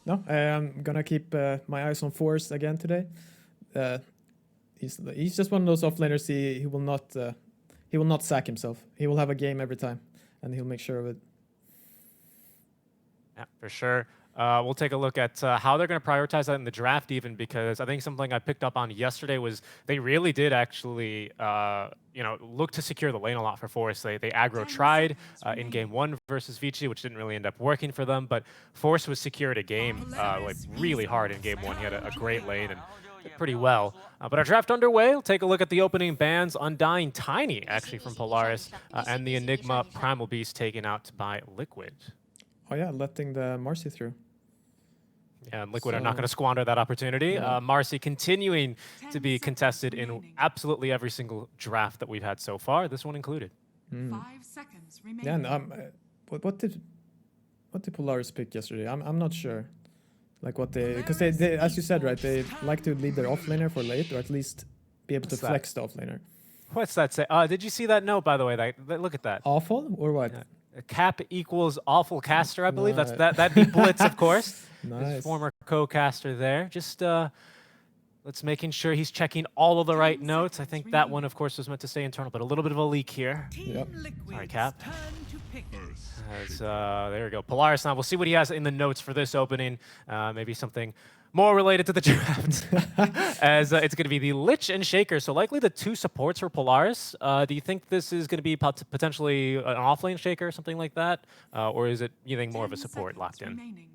No, I'm gonna keep my eyes on Force again today. He's just one of those offlaners. He will not sack himself. He will have a game every time, and he'll make sure of it. Yeah, for sure. We'll take a look at how they're going to prioritize that in the draft, even because I think something I picked up on yesterday was they really did actually, look to secure the lane a lot for Force. They aggro tried in game 1 versus Vici, which didn't really end up working for them, but Force was secured a game like really hard in game 1. He had a great lane and did pretty well. But our draft underway. We'll take a look at the opening bans. Undying Tiny, actually, from Polaris, and the Enigma Primal Beast taken out by Liquid. Oh yeah, letting the Marcy through. Yeah, and Liquid are not going to squander that opportunity. Yeah. Marcy continuing to be contested in absolutely every single draft that we've had so far, this one included. 5 seconds remaining. Yeah, and what did Polaris pick yesterday? I'm not sure. Like what because they as you said, right, they like to leave their offlaner for late, or at least be able to flex the offlaner. What's that say? Did you see that note, by the way? Look at that. Awful or what? Yeah. Cap equals awful caster, I believe. Nice. That'd be Blitz, of course. Nice. His former co-caster there. Just let's making sure he's checking all of the right notes. I think that one, of course, was meant to stay internal, but a little bit of a leak here. Yep. Sorry, Cap. There we go. Polaris now. We'll see what he has in the notes for this opening. Maybe something more related to the draft, as it's going to be the Lich and Shaker. So likely the 2 supports for Polaris. Do you think this is going to be potentially an offlane Shaker or something like that? Or is it, you think, more of a support locked in?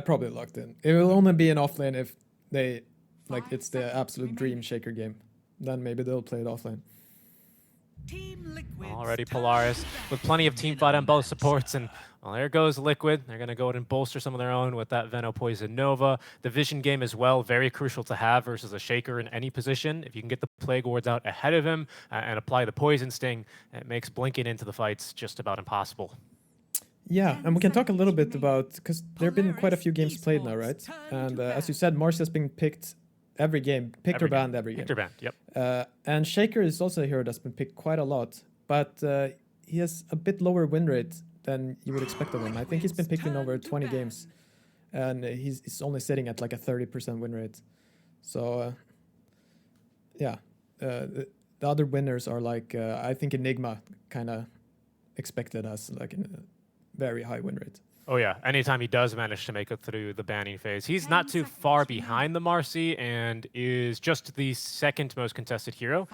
Probably locked in. It will only be an offlane if they, like, it's the absolute dream Shaker game. Then maybe they'll play it offlane. Already Polaris with plenty of team fight on both supports, and well, there goes Liquid. They're going to go ahead and bolster some of their own with that Veno Poison Nova. The vision game as well, very crucial to have versus a Shaker in any position. If you can get the Plague Wards out ahead of him and apply the Poison Sting, it makes blinking into the fights just about impossible. Yeah, and we can talk a little bit about, because there have been quite a few games played now, right? And as you said, Marcy has been picked every game, picked or banned every game. Picked or banned, yep. And Shaker is also a hero that's been picked quite a lot, but he has a bit lower win rate than you would expect of him. I think he's been picked in over 20 games, and he's only sitting at like a 30% win rate. So, yeah, the other winners are like, I think Enigma kind of expected as like a very high win rate. Oh yeah, anytime he does manage to make it through the banning phase, he's not too far behind the Marcy and is just the 2nd most contested hero.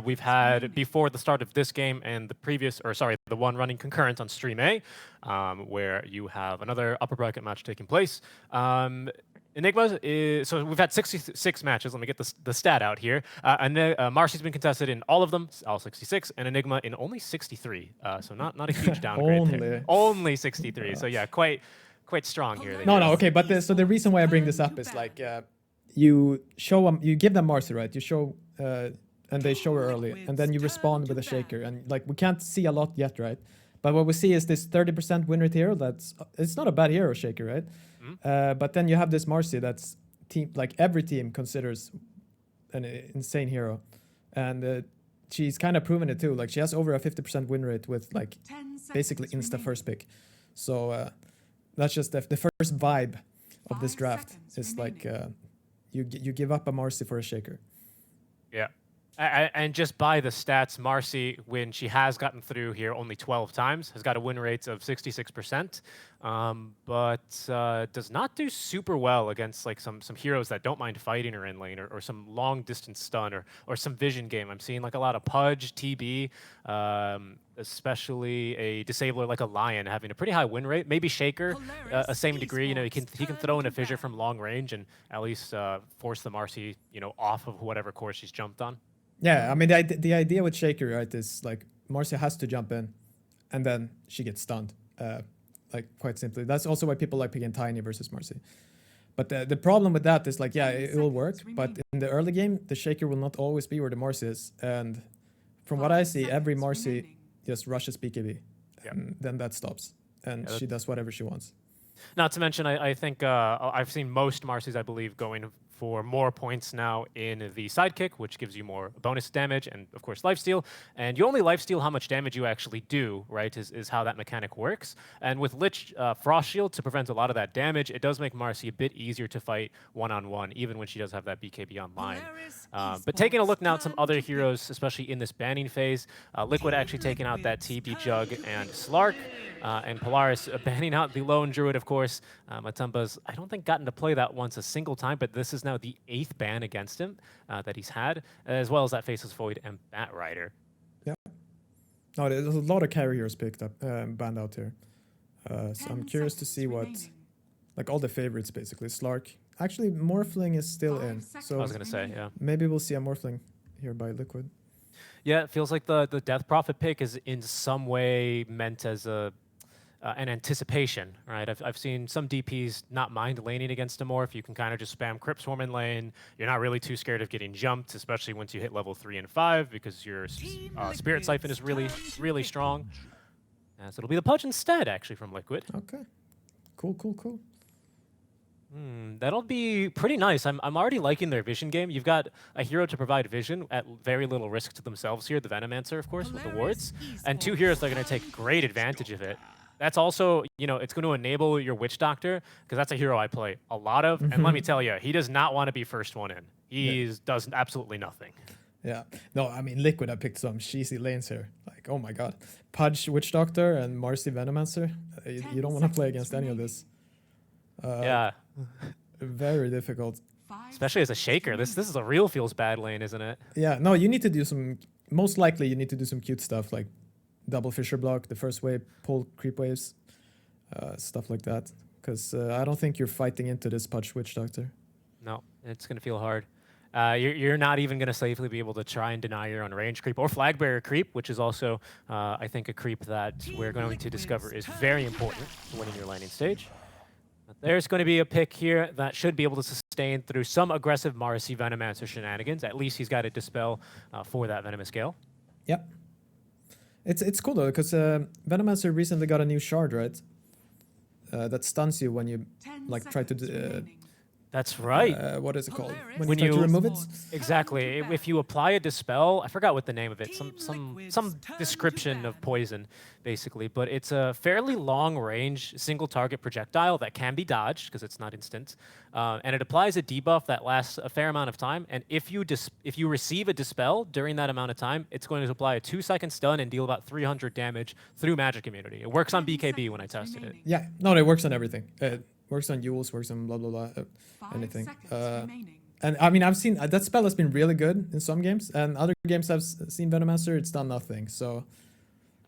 We've had, before the start of this game and the one running concurrent on Stream A, where you have another upper bracket match taking place. Enigma is, so we've had 66 matches. Let me get the stat out here. Marcy's been contested in all of them, all 66, and Enigma in only 63. So not a huge downgrade there. Only 63. So yeah, quite strong here. No, okay, but so the reason why I bring this up is like you give them Marcy, right? You show and they show her early, and then you respond with a Shaker, and like we can't see a lot yet, right? But what we see is this 30% win rate hero. It's not a bad hero, Shaker, right? But then you have this Marcy that's every team considers an insane hero, and she's kind of proven it too. Like she has over a 50% win rate with like basically insta first pick. So that's just the first vibe of this draft is like you give up a Marcy for a Shaker. Yeah. And just by the stats, Marcy, when she has gotten through here only 12 times, has got a win rate of 66%, but does not do super well against like some heroes that don't mind fighting her in lane, or some long distance stun, or some vision game. I'm seeing like a lot of Pudge, TB, especially a disabler like a Lion having a pretty high win rate. Maybe Shaker, a same degree. You know, he can throw in a fissure from long range and at least force the Marcy, off of whatever course she's jumped on. Yeah, I mean, the idea with Shaker, right, is like Marcy has to jump in and then she gets stunned, like quite simply. That's also why people like picking Tiny versus Marcy. But the problem with that is like, yeah, it will work, but in the early game, the Shaker will not always be where the Marcy is. And from what I see, every Marcy just rushes BKB, and then that stops. And she does whatever she wants. Not to mention, I think I've seen most Marcys, I believe, going for more points now in the sidekick, which gives you more bonus damage and, of course, lifesteal. And you only lifesteal how much damage you actually do, right, is how that mechanic works. And with Lich Frost Shield to prevent a lot of that damage, it does make Marcy a bit easier to fight one-on-one, even when she does have that BKB online. But taking a look now at some other heroes, especially in this banning phase, Liquid actually taking out that TB Jug and Slark, and Polaris banning out the Lone Druid, of course. Matumba's, I don't think, gotten to play that once a single time, but this is now the 8th ban against him that he's had, as well as that Faceless Void and Bat Rider. Yeah. No, there's a lot of carriers picked up, banned out here. So I'm curious to see what, like all the favorites basically. Slark. Actually, Morphling is still in. So I was going to say, yeah. Maybe we'll see a Morphling here by Liquid. Yeah, it feels like the Death Prophet pick is in some way meant as an anticipation, right? I've seen some DPs not mind laning against a Morph. You can kind of just spam Crypt Swarm in lane. You're not really too scared of getting jumped, especially once you hit level 3 and 5, because your Spirit Siphon is really, really strong. So it'll be the Pudge instead, actually, from Liquid. Okay. Cool. That'll be pretty nice. I'm already liking their vision game. You've got a hero to provide vision at very little risk to themselves here, the Venomancer, of course, with the wards, and 2 heroes that are going to take great advantage of it. That's also, you know, it's going to enable your Witch Doctor, because that's a hero I play a lot of, and let me tell you, he does not want to be first one in. He does absolutely nothing. Yeah. No, I mean, Liquid, I picked some cheesy lanes here. Like, oh my god. Pudge, Witch Doctor, and Marcy Venomancer. You don't want to play against any of this. Yeah. Very difficult. Especially as a Shaker. This is a real feels bad lane, isn't it? Yeah, no, you need to do some, most likely you need to do some cute stuff like double Fissure Block, the first wave, pull creep waves, stuff like that. Because I don't think you're fighting into this Pudge Witch Doctor. No, it's going to feel hard. You're not even going to safely be able to try and deny your own range creep or flag bearer creep, which is also, I think, a creep that we're going to discover is very important to winning your laning stage. But there's going to be a pick here that should be able to sustain through some aggressive Marcy Venomancer shenanigans. At least he's got to dispel for that Venomous Gale. Yep. It's cool though, because Venomancer recently got a new shard, right? That stuns you when you like try to That's right. what is it called? When you try to remove it? Exactly. If you apply a dispel, I forgot what the name of it. Some description of poison, basically. But it's a fairly long range single target projectile that can be dodged because it's not instant, and it applies a debuff that lasts a fair amount of time. And if you receive a dispel during that amount of time, it's going to apply a 2-second stun and deal about 300 damage through magic immunity. It works on BKB when I tested it. Yeah. No, it works on everything. Works on Yules, works on blah blah blah, anything. And I mean, I've seen that spell has been really good in some games, and other games I've seen Venomancer, it's done nothing. So,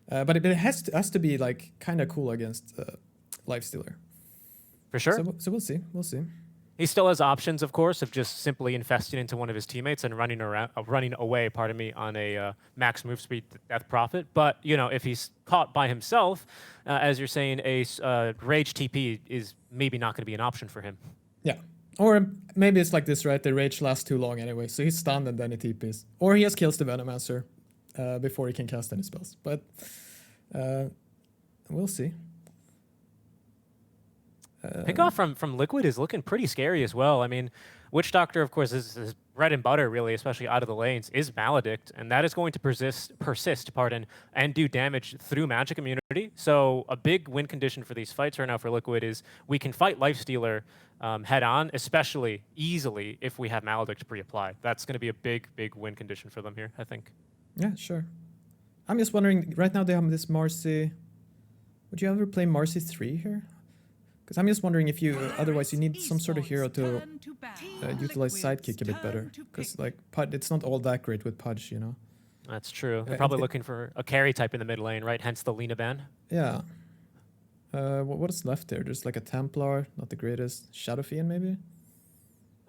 but it has to be like kind of cool against Lifestealer. For sure. So we'll see. He still has options, of course, of just simply infesting into one of his teammates and running away, on a max move speed Death Prophet. But, you know, if he's caught by himself, as you're saying, a Rage TP is maybe not going to be an option for him. Yeah. Or maybe it's like this, right? The Rage lasts too long anyway, so he's stunned and then he TPs. Or he just kills the Venomancer before he can cast any spells. But we'll see. Pickoff from Liquid is looking pretty scary as well. I mean, Witch Doctor, of course, is bread and butter, really, especially out of the lanes, is Maledict, and that is going to persist, and do damage through magic immunity. So a big win condition for these fights right now for Liquid is we can fight Lifestealer head-on, especially easily if we have Maledict pre-applied. That's going to be a big win condition for them here, I think. Yeah, sure. I'm just wondering, right now they have this Marcy. Would you ever play Marcy 3 here? Because I'm just wondering if you, otherwise you need some sort of hero to utilize Sidekick a bit better. Because like it's not all that great with Pudge, you know. That's true. They're probably looking for a carry type in the mid lane, right? Hence the Lina ban. Yeah. What is left there? There's like a Templar, not the greatest. Shadow Fiend maybe?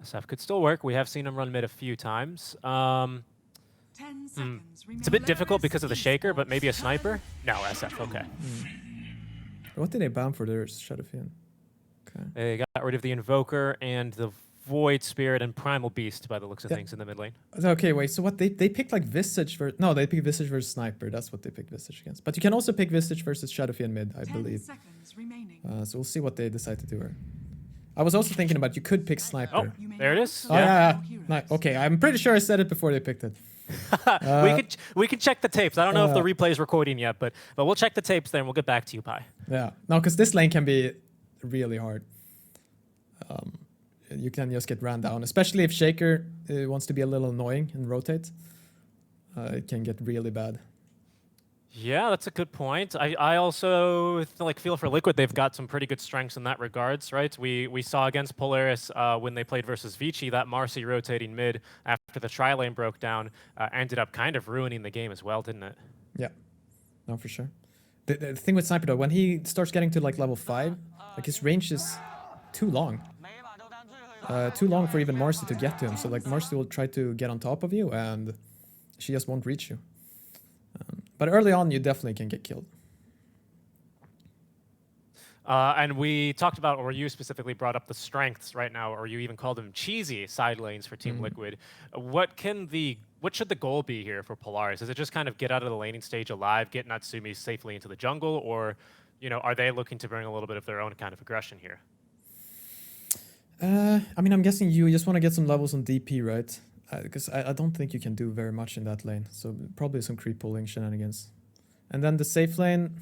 SF could still work. We have seen him run mid a few times. 10 seconds It's a bit difficult because of the Shaker, but maybe a Sniper? No, SF, okay. What did they ban for there? Shadow Fiend. Okay. They got rid of the Invoker and the Void Spirit and Primal Beast by the looks of things in the mid lane. Okay, wait, so what, they picked like Visage versus, no, they picked Visage versus Sniper, that's what they picked Visage against. But you can also pick Visage versus Shadow Fiend mid, I believe. 10 seconds remaining. So we'll see what they decide to do here. I was also thinking about you could pick sniper. Oh, there it is. Oh, yeah. Okay, I'm pretty sure I said it before they picked it. We can check the tapes. I don't know if the replay is recording yet, but we'll check the tapes there and we'll get back to you, Pi. Yeah, no, because this lane can be really hard. You can just get ran down, especially if Shaker wants to be a little annoying and rotate. It can get really bad. Yeah, that's a good point. I also feel for Liquid, they've got some pretty good strengths in that regards, right? We saw against Polaris when they played versus Vici, that Marcy rotating mid after the tri-lane broke down ended up kind of ruining the game as well, didn't it? Yeah, no, for sure. The thing with Sniper though, when he starts getting to like level 5, like his range is too long. Too long for even Marcy to get to him. So like Marcy will try to get on top of you and she just won't reach you. But early on, you definitely can get killed. And we talked about, or you specifically brought up the strengths right now, or you even called them cheesy side lanes for Team Liquid. What should the goal be here for Polaris? Is it just kind of get out of the laning stage alive, get Natsumi safely into the jungle, or are they looking to bring a little bit of their own kind of aggression here? I mean, I'm guessing you just want to get some levels on DP, right? Because I don't think you can do very much in that lane. So probably some creep pulling shenanigans. And then the safe lane,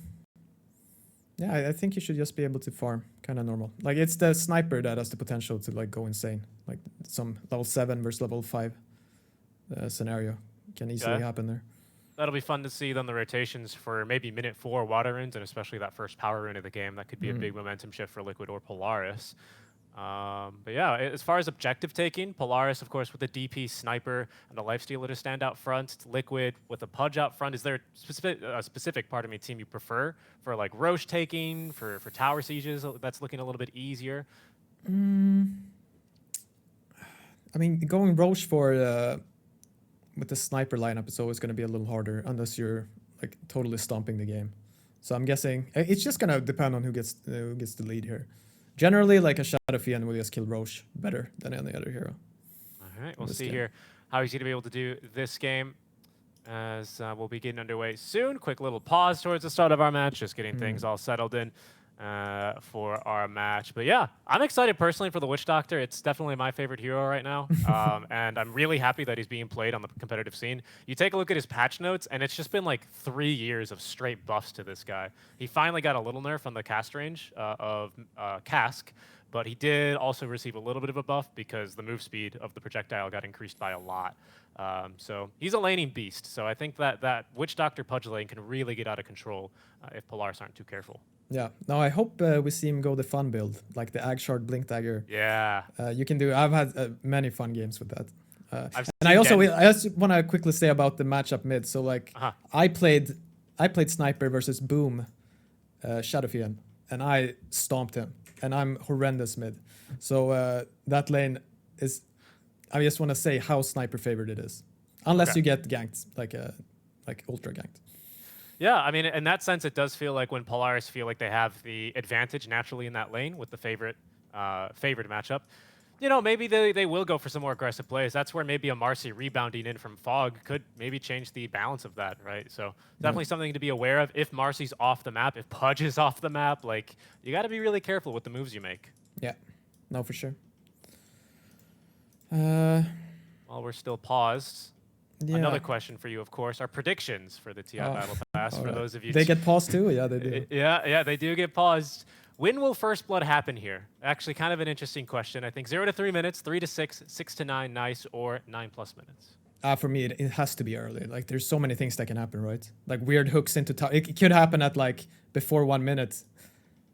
yeah, I think you should just be able to farm kind of normal. Like it's the sniper that has the potential to like go insane. Like some level 7 versus level 5 scenario can easily happen there. That'll be fun to see then the rotations for maybe minute 4 water runes, and especially that first power rune of the game. That could be a big momentum shift for Liquid or Polaris. But yeah, as far as objective taking, Polaris, of course, with the DP sniper and the lifestealer to stand out front. Liquid with a Pudge out front. Is there a specific part of me team you prefer for like Roche taking, for tower sieges that's looking a little bit easier? I mean, going Roche for with the sniper lineup is always going to be a little harder unless you're like totally stomping the game. So I'm guessing it's just going to depend on who gets the lead here. Generally, like a Shadow Fiend will just kill Roche better than any other hero. All right, we'll see here how he's going to be able to do this game as we'll be getting underway soon. Quick little pause towards the start of our match, just getting things all settled in for our match. But yeah, I'm excited personally for the Witch Doctor. It's definitely my favorite hero right now. And I'm really happy that he's being played on the competitive scene. You take a look at his patch notes, and it's just been like 3 years of straight buffs to this guy. He finally got a little nerf on the cast range of Cask, but he did also receive a little bit of a buff because the move speed of the projectile got increased by a lot. So he's a laning beast. So I think that Witch Doctor Pudge lane can really get out of control if Polaris aren't too careful. Yeah. No, I hope we see him go the fun build, like the Agshard Blink Dagger. Yeah. You can do. I've had many fun games with that. And I just want to quickly say about the matchup mid. So like, I played Sniper versus Boom, Shadow Fiend, and I stomped him. And I'm horrendous mid. So that lane is. I just want to say how Sniper favored it is, unless you get ganked, like ultra ganked. Yeah, I mean, in that sense, it does feel like when Polaris feel like they have the advantage naturally in that lane with the favored matchup, maybe they will go for some more aggressive plays. That's where maybe a Marcy rebounding in from Fog could maybe change the balance of that, right? So definitely something to be aware of. If Marcy's off the map, if Pudge is off the map, like you got to be really careful with the moves you make. Yeah, no, for sure. While we're still paused. Yeah. Another question for you, of course, are predictions for the TI Battle Pass. For those of you, they get paused too. Yeah, they do. Yeah, they do get paused. When will First Blood happen here? Actually, kind of an interesting question. I think 0 to 3 minutes, 3 to 6, 6 to 9, nice, or 9+ minutes. For me, it has to be early. Like, there's so many things that can happen, right? Like weird hooks into top. It could happen at like before 1 minute,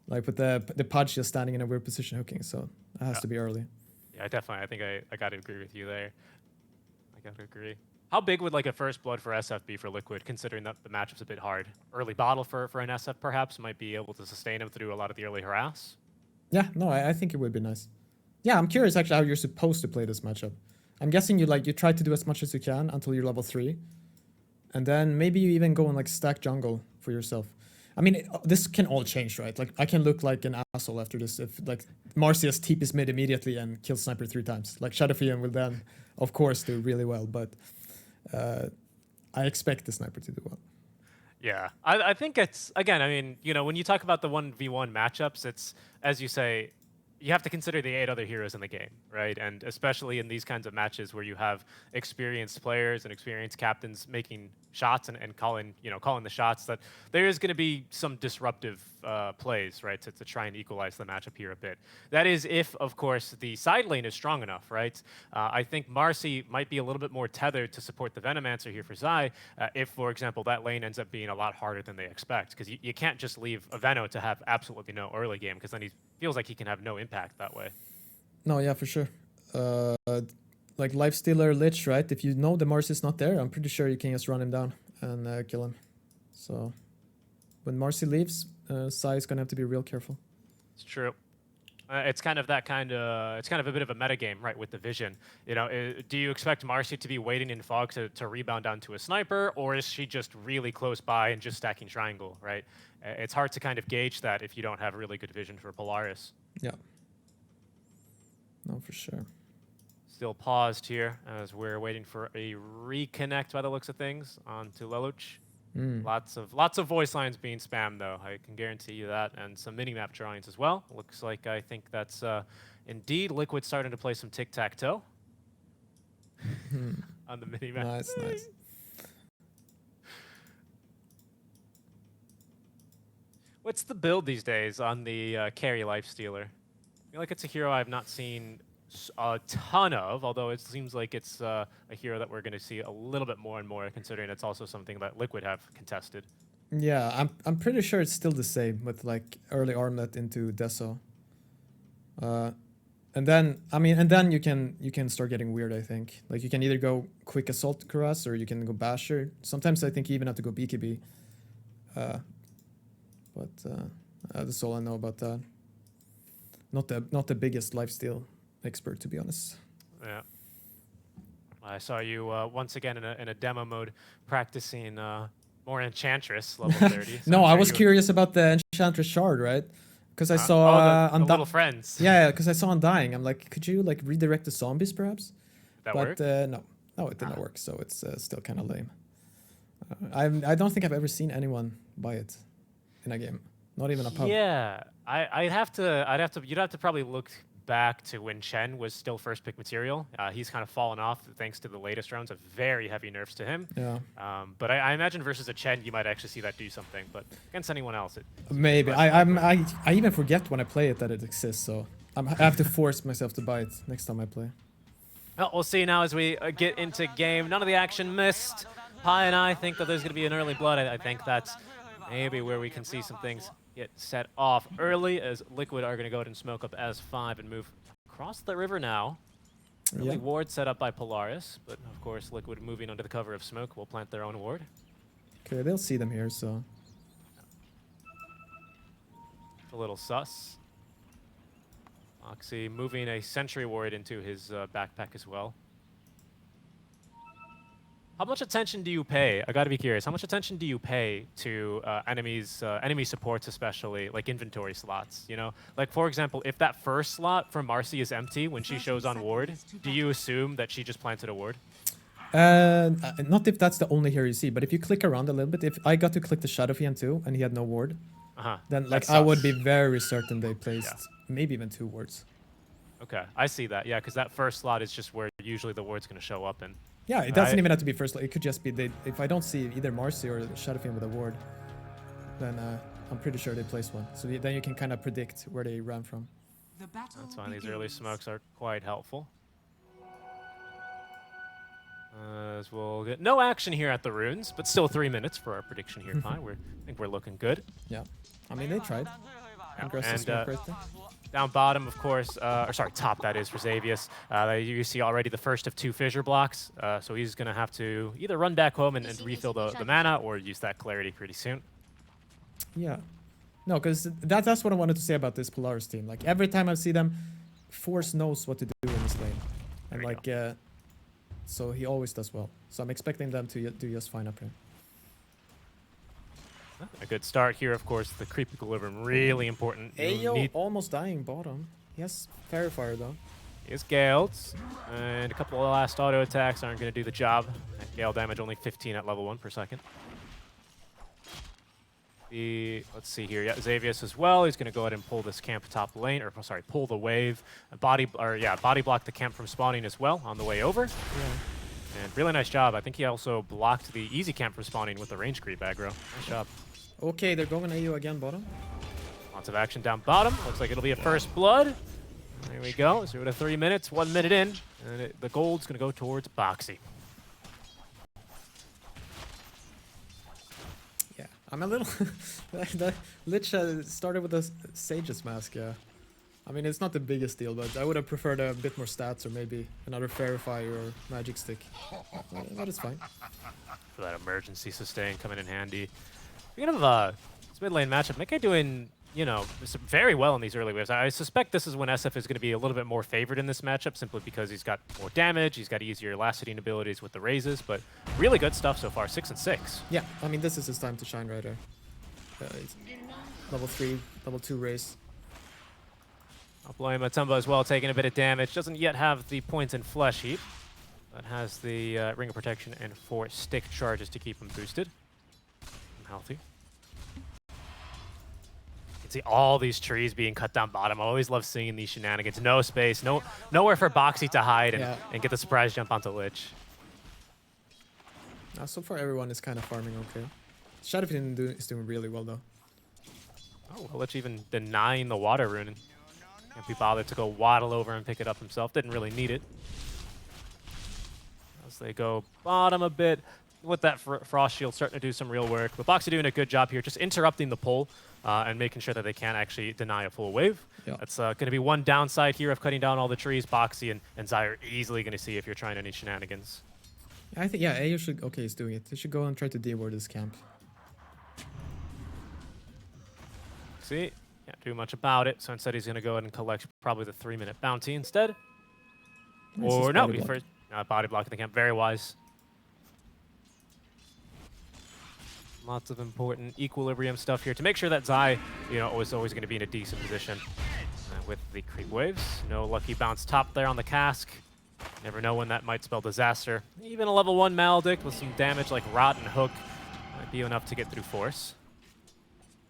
like with the Pudge just standing in a weird position hooking. So it has to be early. Yeah, definitely. I think I got to agree with you there. I got to agree. How big would like a First Blood for SF be for Liquid, considering that the matchup's a bit hard? Early bottle for an SF perhaps might be able to sustain him through a lot of the early harass? Yeah, no, I think it would be nice. Yeah, I'm curious actually how you're supposed to play this matchup. I'm guessing you try to do as much as you can until you're level 3. And then maybe you even go and like stack jungle for yourself. I mean, this can all change, right? Like I can look like an asshole after this if like Marcius TP's mid immediately and kills Sniper 3 times. Like Shadow Fiend will then, of course, do really well, but I expect the Sniper to do well. Yeah, I think it's, again, I mean, when you talk about the 1v1 matchups, it's, as you say, you have to consider the 8 other heroes in the game, right? And especially in these kinds of matches where you have experienced players and experienced captains making shots and calling, calling the shots, that there is going to be some disruptive plays, right, to try and equalize the matchup here a bit. That is if, of course, the side lane is strong enough, right? I think Marcy might be a little bit more tethered to support the Venomancer here for Zai if, for example, that lane ends up being a lot harder than they expect, because you can't just leave a Veno to have absolutely no early game, because then he feels like he can have no impact that way. No, yeah, for sure. Like Lifestealer Lich, right? If you know the Marcy's not there, I'm pretty sure you can just run him down and kill him. So when Marcy leaves, Sai is gonna have to be real careful. It's true. It's kind of a bit of a metagame, right, with the vision. Do you expect Marcy to be waiting in fog to rebound onto a sniper, or is she just really close by and just stacking triangle, right? It's hard to kind of gauge that if you don't have really good vision for Polaris. Yeah. No, for sure. Still paused here as we're waiting for a reconnect by the looks of things onto Lelouch. Lots of voice lines being spammed, though. I can guarantee you that, and some minimap drawings as well. Looks like I think that's indeed Liquid starting to play some tic-tac-toe on the minimap. Nice. What's the build these days on the carry Lifestealer? I feel like it's a hero I've not seen a ton of, although it seems like it's a hero that we're going to see a little bit more and more, considering it's also something that Liquid have contested. Yeah, I'm pretty sure it's still the same with like early Armlet into Deso. And then you can start getting weird, I think. Like you can either go quick assault Kuras or you can go Basher. Sometimes I think you even have to go BKB. But that's all I know about that. Not the biggest lifesteal expert, to be honest. Yeah. I saw you once again in a demo mode practicing more Enchantress level 30. So No, I sure was curious about the Enchantress shard, right? Because I saw the little friends. Yeah, because I saw Undying. I'm like, could you like redirect the zombies perhaps? That but worked? No, it did not work. So it's still kind of lame. I don't think I've ever seen anyone buy it in a game. Not even a pub. Yeah, you'd have to probably look back to when Chen was still first pick material. He's kind of fallen off thanks to the latest rounds of very heavy nerfs to him. Yeah. But I imagine versus a Chen, you might actually see that do something. But against anyone else, maybe. I even forget when I play it that it exists. So I have to force myself to buy it next time I play. Well, we'll see now as we get into game. None of the action missed. Pi and I think that there's going to be an early blood. I think that's maybe where we can see some things get set off early, as Liquid are going to go ahead and smoke up S5 and move across the river now. Early ward set up by Polaris, but of course Liquid moving under the cover of smoke will plant their own ward. Okay, they'll see them here, so. A little sus. Oxy moving a sentry ward into his backpack as well. How much attention do you pay? I gotta be curious. How much attention do you pay to enemy supports, especially like inventory slots? Like for example, if that first slot from Marcy is empty when she shows on ward, do you assume that she just planted a ward? Not if that's the only hero you see, but if you click around a little bit, if I got to click the Shadow Fiend too and he had no ward, then like I would be very certain they placed maybe even 2 wards. Okay, I see that. Yeah, because that first slot is just where usually the ward's gonna show up in. Yeah, it doesn't even have to be first. It could just be if I don't see either Marcy or Shadow Fiend with a ward, then I'm pretty sure they placed one. So then you can kind of predict where they ran from. That's why these early smokes are quite helpful. As we'll get no action here at the runes, but still 3 minutes for our prediction here, Pi. I think we're looking good. Yeah, I mean they tried. And right down bottom, of course, or sorry, top that is for Xavius. You see already the first of 2 fissure blocks, so he's going to have to either run back home and refill the mana or use that clarity pretty soon. Yeah. No, because that's what I wanted to say about this Polaris team. Like every time I see them, Force knows what to do in this lane. And like, so he always does well. So I'm expecting them to do just fine up here. A good start here, of course. The creep equilibrium, really important. Ayo almost dying bottom. He has Fairy Fire though. He is Galed, and a couple of last auto attacks aren't going to do the job. Gale damage only 15 at level 1 per second. let's see here. Yeah, Xavius as well. He's going to go ahead and pull this camp top lane, or sorry, pull the wave. Body block the camp from spawning as well on the way over. Yeah. And really nice job. I think he also blocked the easy camp from spawning with the range creep aggro. Nice job. Okay, they're going AU again, bottom. Lots of action down bottom. Looks like it'll be a first blood. There we go. So we're at 3 minutes, 1 minute in, and the gold's going to go towards Boxy. Yeah, I'm a little... the Lich started with a Sage's Mask, yeah. I mean, it's not the biggest deal, but I would have preferred a bit more stats or maybe another Fairy or Magic Stick. That is fine. For that emergency sustain coming in handy. Speaking of this mid lane matchup, Nikkei doing, you know, very well in these early waves. I suspect this is when SF is going to be a little bit more favored in this matchup simply because he's got more damage, he's got easier last hitting abilities with the raises, but really good stuff so far, 6 and 6. Yeah, I mean, this is his time to shine right there. Level 3, level 2 raise. I'll blame Matumba as well, taking a bit of damage. Doesn't yet have the points in Flesh Heap, but has the Ring of Protection and 4 stick charges to keep him boosted and healthy. You can see all these trees being cut down bottom. I always love seeing these shenanigans. No space, nowhere for Boxy to hide and get the surprise jump onto Lich. So far, everyone is kind of farming okay. Shadowfin is doing really well, though. Oh, well, Lich even denying the water rune. Can't be bothered to go waddle over and pick it up himself. Didn't really need it. As they go bottom a bit, with that Frost Shield starting to do some real work. But Boxy doing a good job here, just interrupting the pull and making sure that they can't actually deny a full wave. Yeah. That's going to be one downside here of cutting down all the trees. Boxy and Zai are easily going to see if you're trying any shenanigans. I think, yeah, AU should, okay, he's doing it. They should go and try to de-ward this camp. See? Can't do much about it, so instead he's going to go ahead and collect probably the 3-minute bounty instead. Or no, he first body block in the camp. Very wise. Lots of important equilibrium stuff here to make sure that Zai, you know, is always going to be in a decent position with the creep waves. No lucky bounce top there on the cask. Never know when that might spell disaster. Even a level 1 Maledict with some damage like Rot and Hook might be enough to get through Force.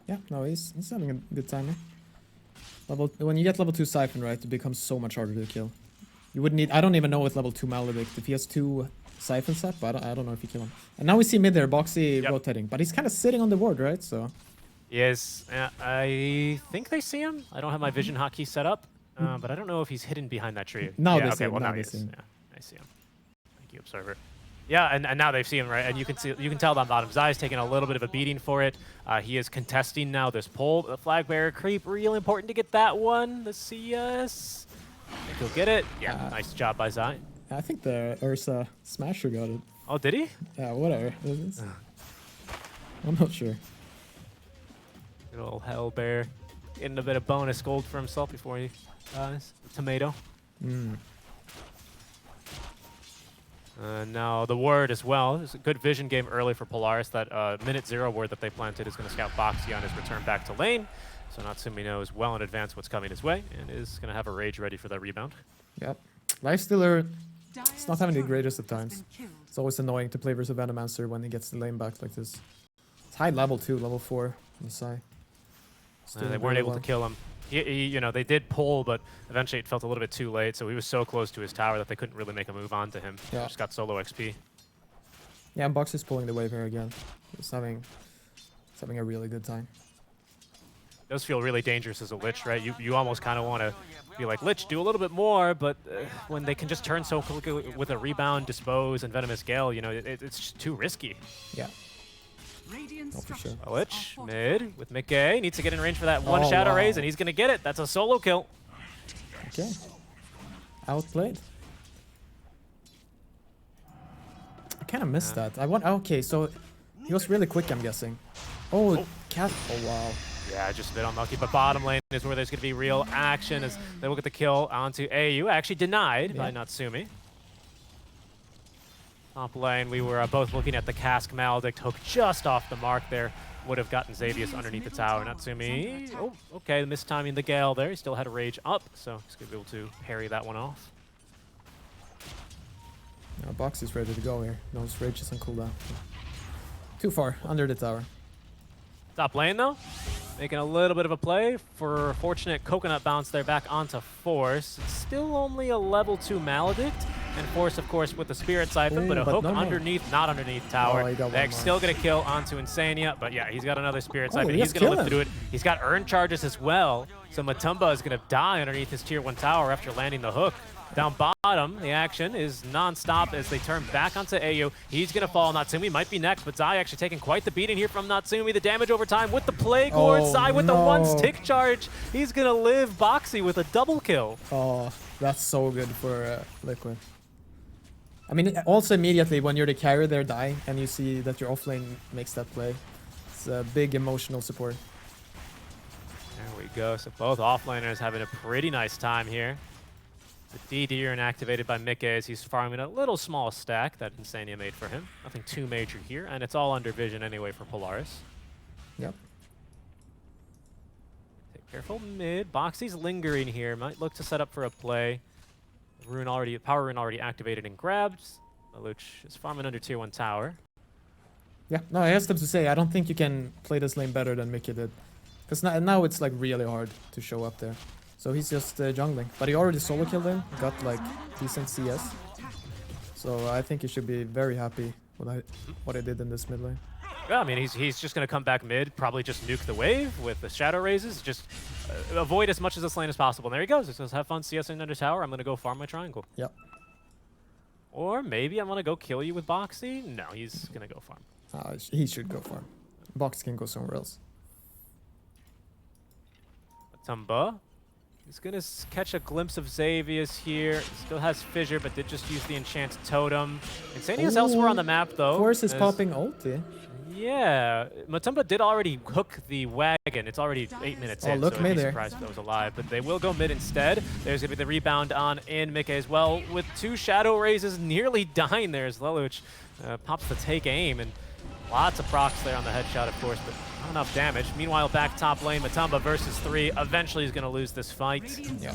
Yeah, no, he's having a good time, eh? When you get level 2 Siphon, right, it becomes so much harder to kill. You wouldn't need... I don't even know with level 2 Maledict if he has 2 Siphons up, but I don't know if you kill him. And now we see mid there, Boxy rotating, but he's kind of sitting on the ward, right? So... Yes, I think they see him. I don't have my vision hotkey set up, but I don't know if he's hidden behind that tree. Now yeah, they see him. Well, now he is. Yeah, I see him. Thank you, Observer. Yeah, and now they see him, right? And you can tell down bottom. Zai's taking a little bit of a beating for it. He is contesting now this pull. The flag bearer creep, really important to get that one. The CS. I think he'll get it. Yeah, nice job by Zai. I think the Ursa Smasher got it. Oh, did he? Yeah, whatever. I'm not sure. Good old Hell Bear. Getting a bit of bonus gold for himself before he dies. Tomato. Now the word as well. It's a good vision game early for Polaris. That minute 0 word that they planted is going to scout Boxy on his return back to lane. So Natsumi knows well in advance what's coming his way and is going to have a rage ready for that rebound. Yep. Lifestealer, it's not having the greatest of times. It's always annoying to play versus Venomancer when he gets the lane back like this. It's high level too, level 4 on the side. They weren't able to kill him. You know, they did pull, but eventually it felt a little bit too late, so he was so close to his tower that they couldn't really make a move onto him. Yeah. Just got solo XP. Yeah, and Box is pulling the wave here again. He's having a really good time. It does feel really dangerous as a Lich, right? You almost kind of want to be like, Lich, do a little bit more, but when they can just turn so quickly with a rebound, dispose, and Venomous Gale, you know, it's just too risky. Yeah. Oh, for sure. Lich, mid, with Mickey. Needs to get in range for that one Shadow Raise, and he's going to get it. That's a solo kill. Okay. Outplayed. I kind of missed that. Okay, so he was really quick, I'm guessing. Cat. Oh, wow. Yeah, just a bit unlucky, but bottom lane is where there's going to be real action as they will get the kill onto AU. Actually denied by Natsumi. Top lane, we were both looking at the Cask Maledict hook just off the mark there. Would have gotten Xavius underneath the tower. Natsumi, okay, mistiming the Gale there. He still had a rage up, so he's going to be able to parry that one off. Now Box is ready to go here. No, his rage is on cooldown. Too far, under the tower. Top lane though, making a little bit of a play for a fortunate coconut bounce there back onto Force. It's still only a level 2 Maledict, and Force of course with the Spirit Siphon, but a hook underneath, not underneath tower. Veg's still gonna kill onto Insania, but yeah, he's got another Spirit Siphon. He's gonna live through it. He's got Earn charges as well, so Matumba is gonna die underneath his tier 1 tower after landing the hook. Down bottom, the action is non-stop as they turn back onto AU. He's going to fall. Natsumi might be next, but Zai actually taking quite the beating here from Natsumi. The damage over time with the Plague Ward. Zai with the 1 tick charge. He's going to live Boxy with a double kill. Oh, that's so good for Liquid. I mean, also immediately when you're the carrier, they're dying, and you see that your offlane makes that play. It's a big emotional support. There we go. So both offlaners having a pretty nice time here. The DD inactivated by Mikke as he's farming a little small stack that Insania made for him. Nothing too major here, and it's all under vision anyway for Polaris. Yep. Take careful mid. Boxy's lingering here. Might look to set up for a play. Power rune already activated and grabbed. Lelouch is farming under tier 1 tower. Yeah, no, I asked him to say, I don't think you can play this lane better than Mikke did. Because now it's like really hard to show up there. So he's just jungling. But he already solo killed him, got like decent CS. So I think he should be very happy with what I did in this mid lane. Yeah, I mean, he's just going to come back mid, probably just nuke the wave with the shadow raises, just avoid as much of this lane as possible. And there he goes. He says, have fun CSing under tower. I'm going to go farm my triangle. Yep. Or maybe I'm going to go kill you with Boxy. No, he's going to go farm. He should go farm. Box can go somewhere else. Matumba. He's going to catch a glimpse of Xavius here. Still has Fissure, but did just use the Enchanted Totem. Insania's elsewhere on the map, though. Force is popping ulti. Yeah. Matumba did already hook the wagon. It's already 8 minutes in, look so I'd be surprised if that was alive. But they will go mid instead. There's going to be the rebound on in Mikke as well, with 2 shadow raises nearly dying there as Lelouch pops the take aim. And lots of procs there on the headshot, of course, but not enough damage. Meanwhile, back top lane, Matumba versus 3. Eventually, he's going to lose this fight. Yeah.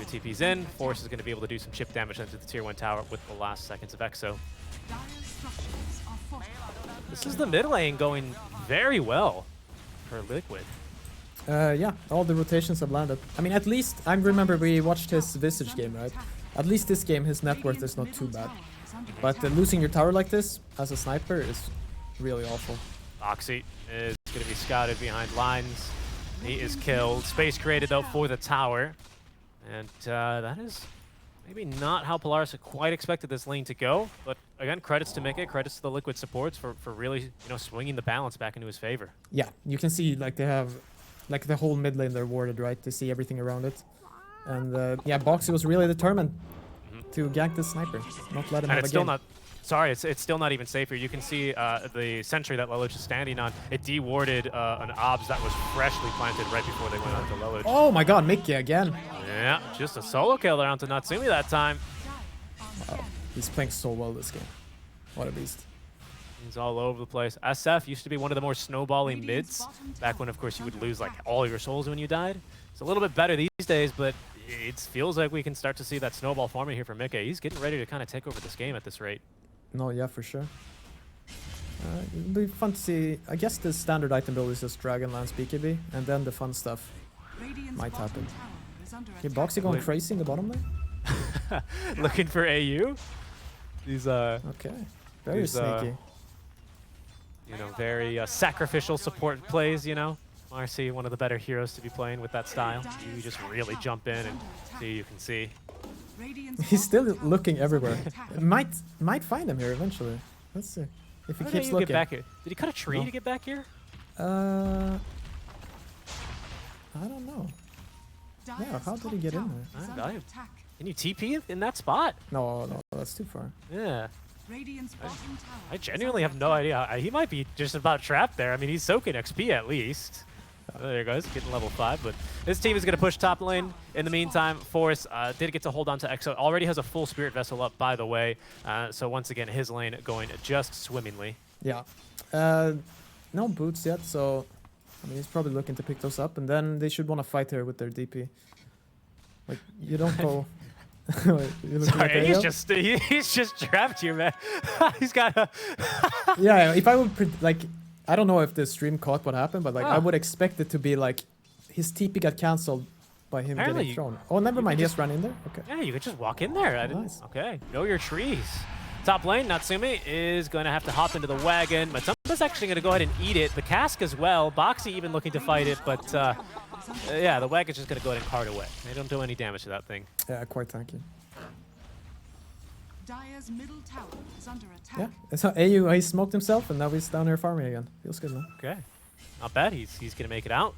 UTP's in. Force is going to be able to do some chip damage into the tier 1 tower with the last seconds of Exo. This is the mid lane going very well for Liquid. Yeah, all the rotations have landed. I mean, at least, I remember we watched his Visage game, right? At least this game, his net worth is not too bad. But losing your tower like this as a sniper is really awful. Boxy is going to be scouted behind lines. He is killed. Space created, though, for the tower. And that is maybe not how Polaris quite expected this lane to go. But again, credits to Mikke, credits to the Liquid supports for really, swinging the balance back into his favor. Yeah, you can see, like, they have, like, the whole mid lane they're warded, right? They see everything around it. And, yeah, Boxy was really determined to gank this sniper, not let him have a game. Sorry, it's still not even safe here. You can see the sentry that Lelouch is standing on. It de-warded an obs that was freshly planted right before they went onto Lelouch. Oh my god, Mikke again. Yeah, just a solo kill there onto Natsumi that time. Wow, he's playing so well this game. What a beast. He's all over the place. SF used to be one of the more snowballing mids, back when, of course, you would lose like all your souls when you died. It's a little bit better these days, but it feels like we can start to see that snowball forming here for Mikke. He's getting ready to kind of take over this game at this rate. No, yeah, for sure. It'll be fun to see. I guess the standard item build is just Dragonlance BKB, and then the fun stuff might happen. Okay, Boxy going crazy in the bottom lane. Looking for AU. These okay, very sneaky. Very sacrificial support plays. Marcy, one of the better heroes to be playing with that style. You just really jump in and see. You can see. He's still looking everywhere. Might find him here eventually. Let's see if he keeps looking. Get back here? Did he cut a tree to get back here? I don't know. Yeah, how did he get in there? Can you TP in that spot? No, that's too far. Yeah. I genuinely have no idea. He might be just about trapped there. I mean, he's soaking XP at least. There he goes, getting level 5. But this team is going to push top lane. In the meantime, Force did get to hold on to Exo. Already has a full Spirit Vessel up, by the way. So once again, his lane going just swimmingly. Yeah. No boots yet, so I mean, he's probably looking to pick those up. And then they should want to fight here with their DP. Like, you don't go... Sorry, he's just trapped here, man. He's got a... Yeah, if I would... I don't know if the stream caught what happened, but like I would expect it to be like his TP got cancelled by him Apparently getting thrown. Oh, never mind. He just ran in there. Okay. Yeah, you could just walk in there. I didn't. Nice. Okay, know your trees. Top lane, Natsumi is going to have to hop into the wagon. Matumba's actually going to go ahead and eat it. The cask as well. Boxy even looking to fight it, but yeah, the wagon's just going to go ahead and cart away. They don't do any damage to that thing. Yeah, quite tanky. Dire's middle tower is under attack. Yeah, so AU, he smoked himself, and now he's down here farming again. Feels good, man. Okay, not bad. He's going to make it out.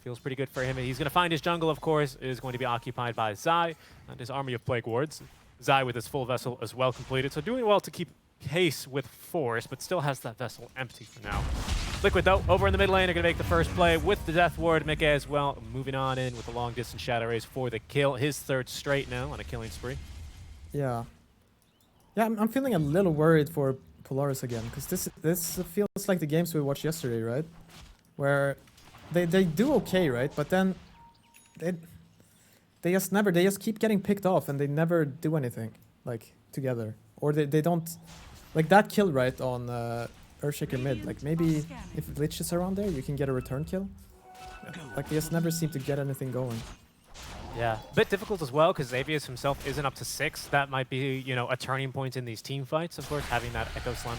Feels pretty good for him. He's going to find his jungle, of course, is going to be occupied by Zai and his army of Plague Wards. Zai with his full vessel as well completed, so doing well to keep pace with Force, but still has that vessel empty for now. Liquid, though, over in the mid lane, are going to make the first play with the Death Ward. Mickey as well, moving on in with the long-distance Shadow Rays for the kill. His third straight now on a killing spree. Yeah. Yeah, I'm feeling a little worried for Polaris again, because this feels like the games we watched yesterday, right? Where they do okay, right? But then they just keep getting picked off and they never do anything like together, or they don't like that kill right on Earthshaker mid. Like maybe if Lich is around there, you can get a return kill. Like they just never seem to get anything going. Yeah, a bit difficult as well because Xavius himself isn't up to 6. That might be, you know, a turning point in these team fights. Of course, having that Echo Slam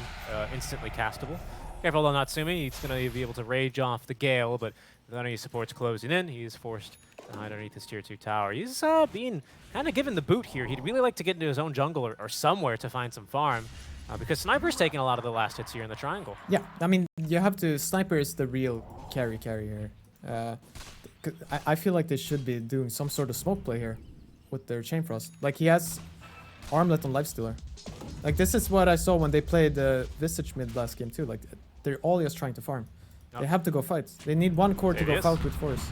instantly castable. Careful on Natsumi. He's going to be able to rage off the Gale, but none of his supports closing in. He's forced to hide underneath his tier 2 tower. He's being kind of given the boot here. He'd really like to get into his own jungle or somewhere to find some farm because Sniper's taking a lot of the last hits here in the triangle. Yeah, I mean, you have to... Sniper is the real carry here. I feel like they should be doing some sort of smoke play here with their Chain Frost. Like, he has Armlet on Lifestealer. Like, this is what I saw when they played the Visage mid last game too. Like, they're all just trying to farm. They have to go fight. They need one core to go fight with Force.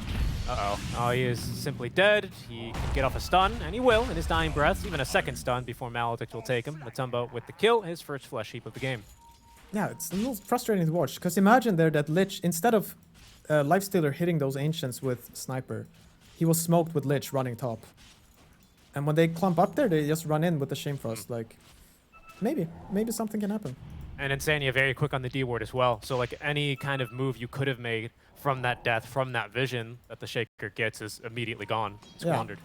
Uh-oh. Oh, he is simply dead. He can get off a stun, and he will in his dying breath. Even a second stun before Maledict will take him. Matumba with the kill, his first flesh heap of the game. Yeah, it's a little frustrating to watch. Because imagine there that Lich, instead of Lifestealer hitting those Ancients with Sniper, he was smoked with Lich running top. And when they clump up there, they just run in with the Shame Frost. Like, maybe something can happen. And Insania very quick on the D ward as well. So like any kind of move you could have made from that death, from that vision that the Shaker gets is immediately gone, squandered.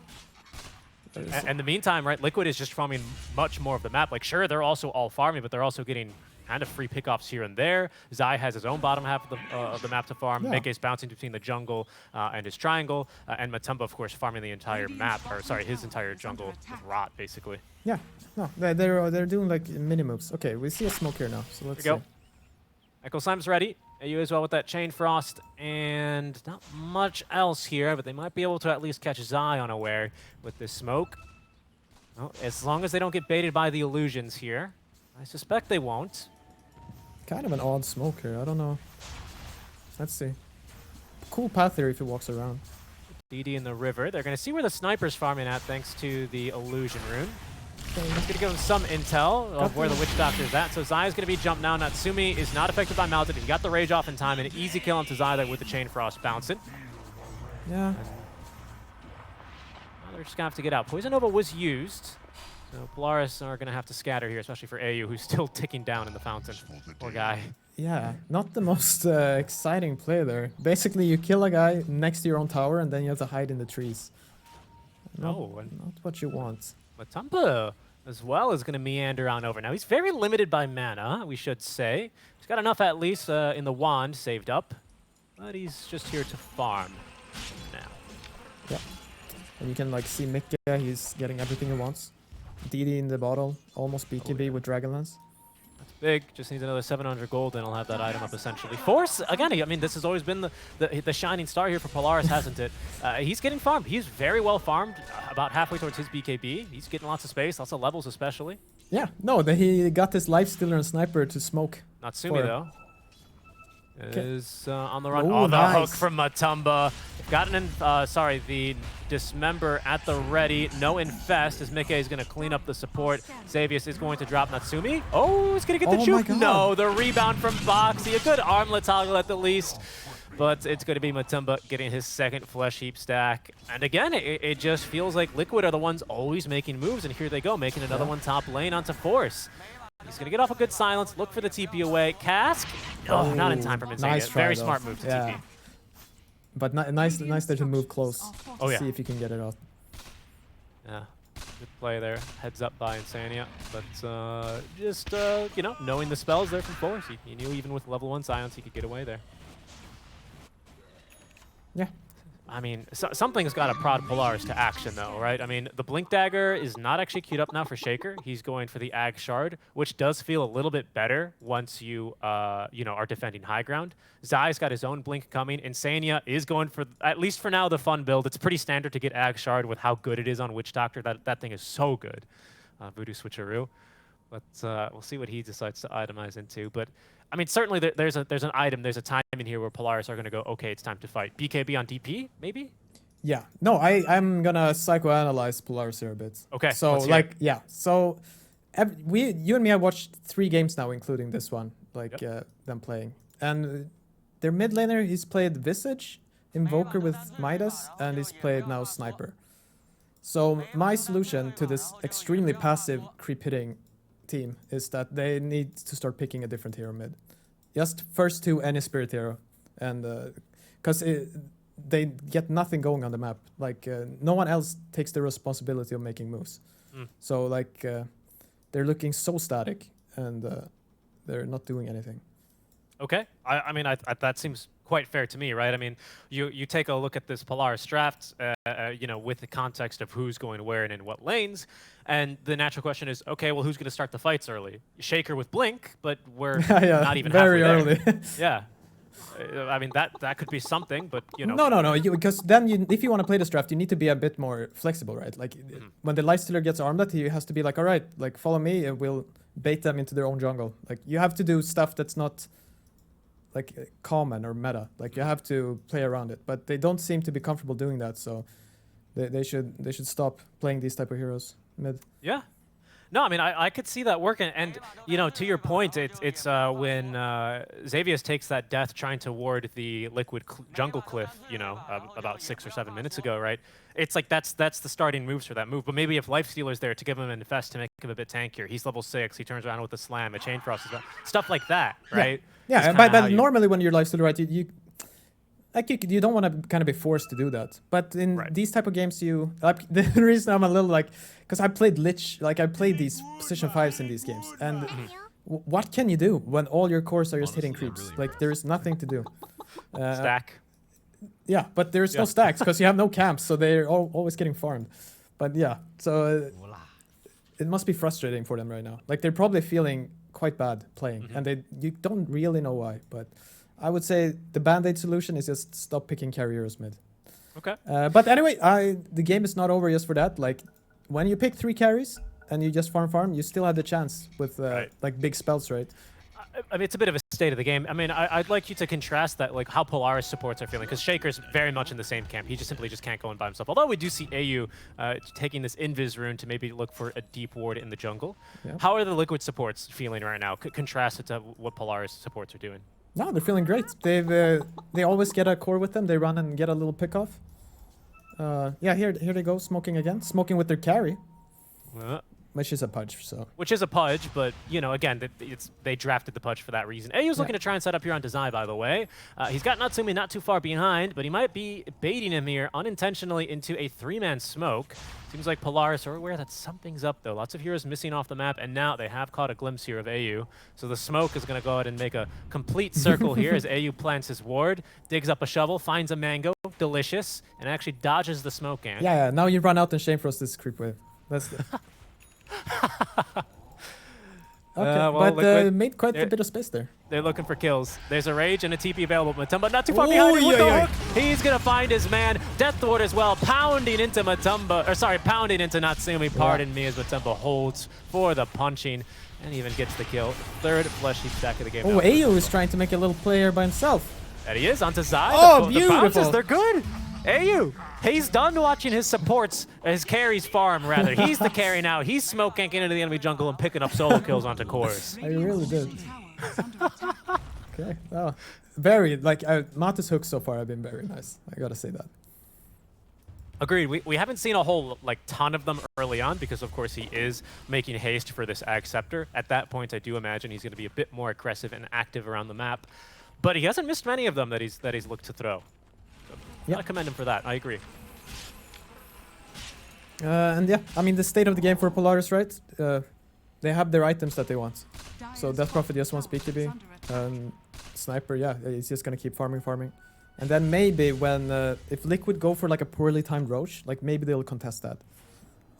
Yeah. And in the meantime, right, Liquid is just farming much more of the map. Like sure, they're also all farming, but they're also getting kind of free pickoffs here and there. Zai has his own bottom half of the map to farm. Yeah. Meke's bouncing between the jungle and his triangle. And Matumba, of course, farming the entire map, or sorry, his entire jungle with Rot, basically. Yeah, no, they're doing like mini moves. Okay, we see a smoke here now, so let's go. Echo Slam's ready. AU as well with that Chain Frost, and not much else here, but they might be able to at least catch Zai unaware with this smoke. Well, as long as they don't get baited by the illusions here. I suspect they won't. Kind of an odd smoke here, I don't know. Let's see. Cool path here if he walks around. DD in the river. They're going to see where the Sniper's farming at thanks to the illusion rune. He's going to give him some intel of where the Witch Doctor's at. So Zai is going to be jumped now. Natsumi is not affected by Maledict. He got the rage off in time, and an easy kill onto Zai there with the Chain Frost bouncing. Yeah. Now they're just going to have to get out. Poison Nova was used. So Polaris are going to have to scatter here, especially for AU, who's still ticking down in the fountain. Poor guy. Yeah, not the most exciting play there. Basically, you kill a guy next to your own tower, and then you have to hide in the trees. Not what you want. Matumba as well is going to meander on over. Now, he's very limited by mana, we should say. He's got enough, at least, in the wand saved up. But he's just here to farm now. Yeah. And you can, like, see Mika, he's getting everything he wants. DD in the bottle, almost BKB with Dragonlance. That's big. Just needs another 700 gold, and he'll have that item up essentially. Force, again, I mean, this has always been the shining star here for Polaris, hasn't it? He's getting farmed. He's very well farmed, about halfway towards his BKB. He's getting lots of space, lots of levels especially. Yeah, no, he got his Lifestealer and Sniper to smoke. Natsumi, though, is on the run. Ooh, oh, the nice. hook from Matumba. Gotten in, the Dismember at the ready. No Infest as Mickey is going to clean up the support. Xavius is going to drop Natsumi. Oh, he's going to get the juke. No, the rebound from Boxy. A good armlet toggle at the least. But it's going to be Matumba getting his second flesh heap stack. And again, it just feels like Liquid are the ones always making moves. And here they go, making another one top lane onto Force. He's going to get off a good silence, look for the TP away. Cask? Oh, not in time for Vincere. Nice try, Very though. smart move to Yeah. TP. But nice there to move close. Oh, yeah. See if you can get it out. Yeah, good play there. Heads up by Insania. But just, you know, knowing the spells there from Force, he knew even with level 1 silence he could get away there. Yeah. I mean, something's got to prod Polaris to action, though, right? I mean, the Blink Dagger is not actually queued up now for Shaker. He's going for the Ag Shard, which does feel a little bit better once you, you know, are defending high ground. Zai's got his own Blink coming. Insania is going for, at least for now, the fun build. It's pretty standard to get Ag Shard with how good it is on Witch Doctor. That thing is so good. Voodoo Switcheroo. But we'll see what he decides to itemize into. But I mean, certainly there's an item, there's a time in here where Polaris are going to go, okay, it's time to fight. BKB on DP, maybe? Yeah. No, I'm gonna psychoanalyze Polaris here a bit. Okay. So like, yeah. So you and me have watched 3 games now, including this one, like them playing. And their mid laner, he's played Visage, Invoker with Midas, and he's played now Sniper. So my solution to this extremely passive creep hitting team is that they need to start picking a different hero mid. Just first to any spirit hero, and because they get nothing going on the map. Like no one else takes the responsibility of making moves. So like they're looking so static, and they're not doing anything. Okay. I mean, that seems quite fair to me, right? I mean, you take a look at this Polaris draft, you know, with the context of who's going where and in what lanes, and the natural question is, okay, well, who's going to start the fights early? Shaker with Blink, but we're not even very halfway early. there. Yeah. I mean, that could be something, but, you know. No. Because then if you want to play this draft, you need to be a bit more flexible, right? Like when the Lifestealer gets armed, he has to be like, all right, like follow me, and we'll bait them into their own jungle. Like you have to do stuff that's not like common or meta. Like you have to play around it, but they don't seem to be comfortable doing that. So they should stop playing these type of heroes mid. Yeah. No, I mean, I could see that working. And, you know, to your point, it's when Xavius takes that death trying to ward the liquid jungle cliff, you know, about 6 or 7 minutes ago, right? It's like that's the starting moves for that move. But maybe if Lifestealer's there to give him an infest to make him a bit tankier, he's level 6, he turns around with a slam, a chain frost, stuff like that, right? Yeah, but normally when you're Lifestealer, right, you don't want to kind of be forced to do that. But in these type of games, you like the reason I'm a little like, because I played Lich, like I played these position 5s in these games, and what can you do when all your cores are just hitting creeps? Like there's nothing to do. Stack. Yeah, but there's no stacks because you have no camps, so they're always getting farmed. But yeah, so it must be frustrating for them right now. Like they're probably feeling quite bad playing, and you don't really know why. But I would say the band-aid solution is just stop picking carriers mid. Okay. But anyway, the game is not over just for that. Like when you pick 3 carries and you just farm, you still have the chance with like big spells, right? I mean, it's a bit of a state of the game. I mean, I'd like you to contrast that, like how Polaris supports are feeling, because Shaker's very much in the same camp. He just simply can't go in by himself. Although we do see AU taking this Invis rune to maybe look for a deep ward in the jungle. Yeah. How are the Liquid supports feeling right now? Contrast it to what Polaris supports are doing. No, they're feeling great. They always get a core with them. They run and get a little pickoff. Yeah, here they go, smoking again. Smoking with their carry. Which is a pudge, so. Which is a pudge, but, you know, again, they drafted the pudge for that reason. AU's looking to try and set up here on Dazai, by the way. He's got Natsumi not too far behind, but he might be baiting him here unintentionally into a 3-man smoke. Seems like Polaris are aware that something's up, though. Lots of heroes missing off the map, and now they have caught a glimpse here of AU. So the smoke is going to go ahead and make a complete circle here as AU plants his ward, digs up a shovel, finds a mango, delicious, and actually dodges the smoke ant. Yeah, now you run out and Shamefrost this creep wave. That's the okay, well, but made quite a bit of space there. They're looking for kills. There's a Rage and a TP available. Matumba not too far behind him with the hook. He's going to find his man. Death Ward as well, pounding into Matumba, or sorry, pounding into Natsumi, pardon me, as Matumba holds for the punching and even gets the kill. Third flesh heap stack of the game. Oh, AU is trying to make a little player by himself. And he is onto Zai. Oh, the beautiful. Bounces, they're good. AU, he's done watching his supports, his carries farm, rather. He's the carry now. He's smoke ganking into the enemy jungle and picking up solo kills onto cores. I really did. Okay, oh, very, like, Matus hooks so far have been very nice. I gotta say that. Agreed. We haven't seen a whole ton of them early on because, of course, he is making haste for this Ag Scepter. At that point, I do imagine he's going to be a bit more aggressive and active around the map. But he hasn't missed many of them that he's looked to throw. So, I commend him for that. I agree. And yeah, I mean, the state of the game for Polaris, right? They have their items that they want. So Death Prophet just wants BKB. Sniper, yeah, he's just going to keep farming. And then maybe when, if Liquid go for like a poorly timed Roche, like maybe they'll contest that.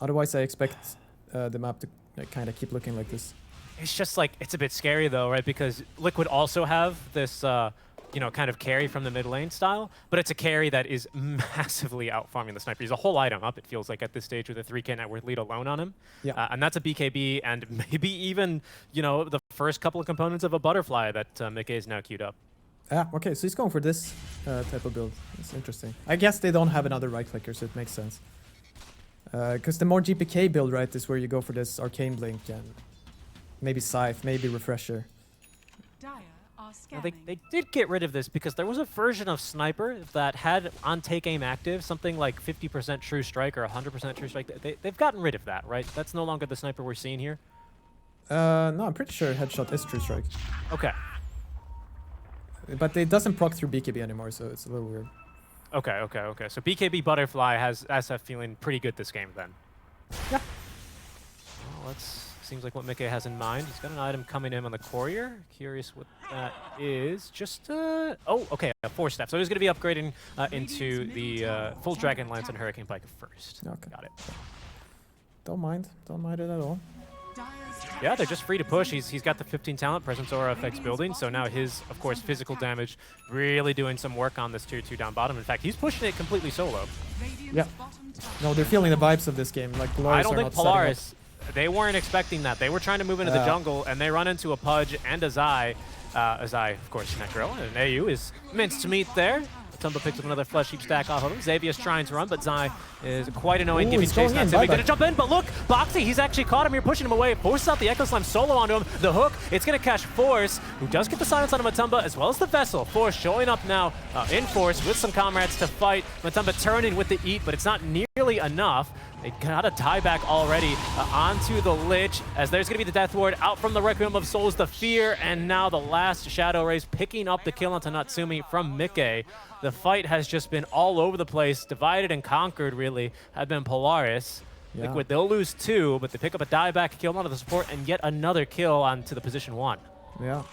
Otherwise, I expect the map to kind of keep looking like this. It's just like, it's a bit scary though, right? Because Liquid also have this, you know, kind of carry from the mid lane style, but it's a carry that is massively out farming the Sniper. He's a whole item up, it feels like, at this stage with a 3K net worth lead alone on him. Yeah. And that's a BKB and maybe even, you know, the first couple of components of a Butterfly that Mickey is now queued up. Yeah, okay, so he's going for this type of build. It's interesting. I guess they don't have another right clicker, so it makes sense. Because the more GPK build, right, is where you go for this Arcane Blink and maybe Scythe, maybe Refresher. Now they did get rid of this because there was a version of Sniper that had on take aim active, something like 50% true strike or 100% true strike. They've gotten rid of that, right? That's no longer the Sniper we're seeing here? No, I'm pretty sure Headshot is true strike. Okay. But it doesn't proc through BKB anymore, so it's a little weird. Okay. So BKB Butterfly has SF feeling pretty good this game then. Yeah. Well, that's seems like what Mickey has in mind. He's got an item coming in on the Courier. Curious what that is. Just oh, okay, a 4-step. So he's going to be upgrading into the full Dragon Lance and Hurricane Pike first. Okay. Got it. Don't mind it at all. Yeah, they're just free to push. He's got the 15 talent, Presence Aura effects building, so now his, of course, physical damage really doing some work on this tier 2 down bottom. In fact, he's pushing it completely solo. Yeah. No, they're feeling the vibes of this game. Like Polaris I don't think Polaris, they weren't expecting that. They were trying to move into the jungle, and they run into a Pudge and a Zai. Zai, of course, Necro, and AU is minced to meet there. Tumba picks up another flesh heap stack off of him. Xavier's trying to run, but Zai is quite annoying, giving chase. Not going to jump in, but look, Boxy, he's actually caught him here, pushing him away, forces out the Echo Slam solo onto him. The hook, it's going to catch Force, who does get the silence on Matumba, as well as the Vessel. Force showing up now in Force with some comrades to fight. Matumba turning with the Eat, but it's not nearly enough. They got a tieback already onto the Lich, as there's going to be the Death Ward out from the Requiem of Souls, the Fear, and now the last Shadow Rays picking up the kill onto Natsumi from Mickey. The fight has just been all over the place, divided and conquered, really, have been Polaris. Yeah. Liquid, they'll lose 2, but they pick up a dieback kill onto the support, and yet another kill onto the position 1. Yeah.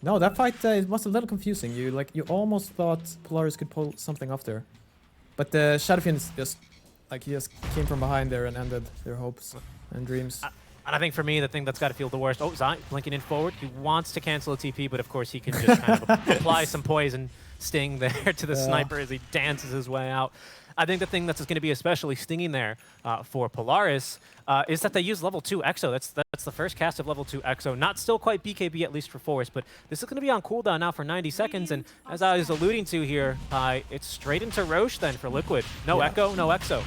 No, that fight it was a little confusing. You almost thought Polaris could pull something off there. But the Shadowfiend just... he just came from behind there and ended their hopes and dreams. And I think for me, the thing that's got to feel the worst... Oh, Zai blinking in forward. He wants to cancel a TP, but of course he can just kind of apply some poison sting there to the Sniper as he dances his way out. I think the thing that's going to be especially stinging there for Polaris is that they use level 2 Exo. That's the first cast of level 2 Exo. Not still quite BKB, at least for Force, but this is going to be on cooldown now for 90 seconds. And as I was alluding to here, it's straight into Roche then for Liquid. No Echo, no Exo.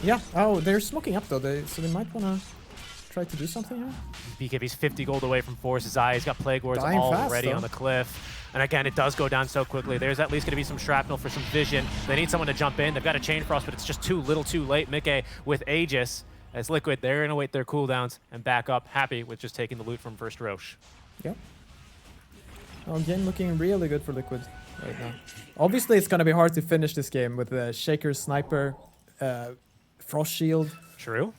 Yeah. Oh, they're smoking up though. So they might want to try to do something here. BKB's 50 gold away from Force. Zai, he's got Plague Wards already on the cliff. And again, it does go down so quickly. There's at least going to be some shrapnel for some vision. They need someone to jump in. They've got a Chain Frost, but it's just too little too late. Mickey with Aegis as Liquid. They're going to wait their cooldowns and back up, happy with just taking the loot from first Roche. Yep. Oh, game looking really good for Liquid right now. Obviously, it's going to be hard to finish this game with the Shaker, Sniper, Frost Shield. True.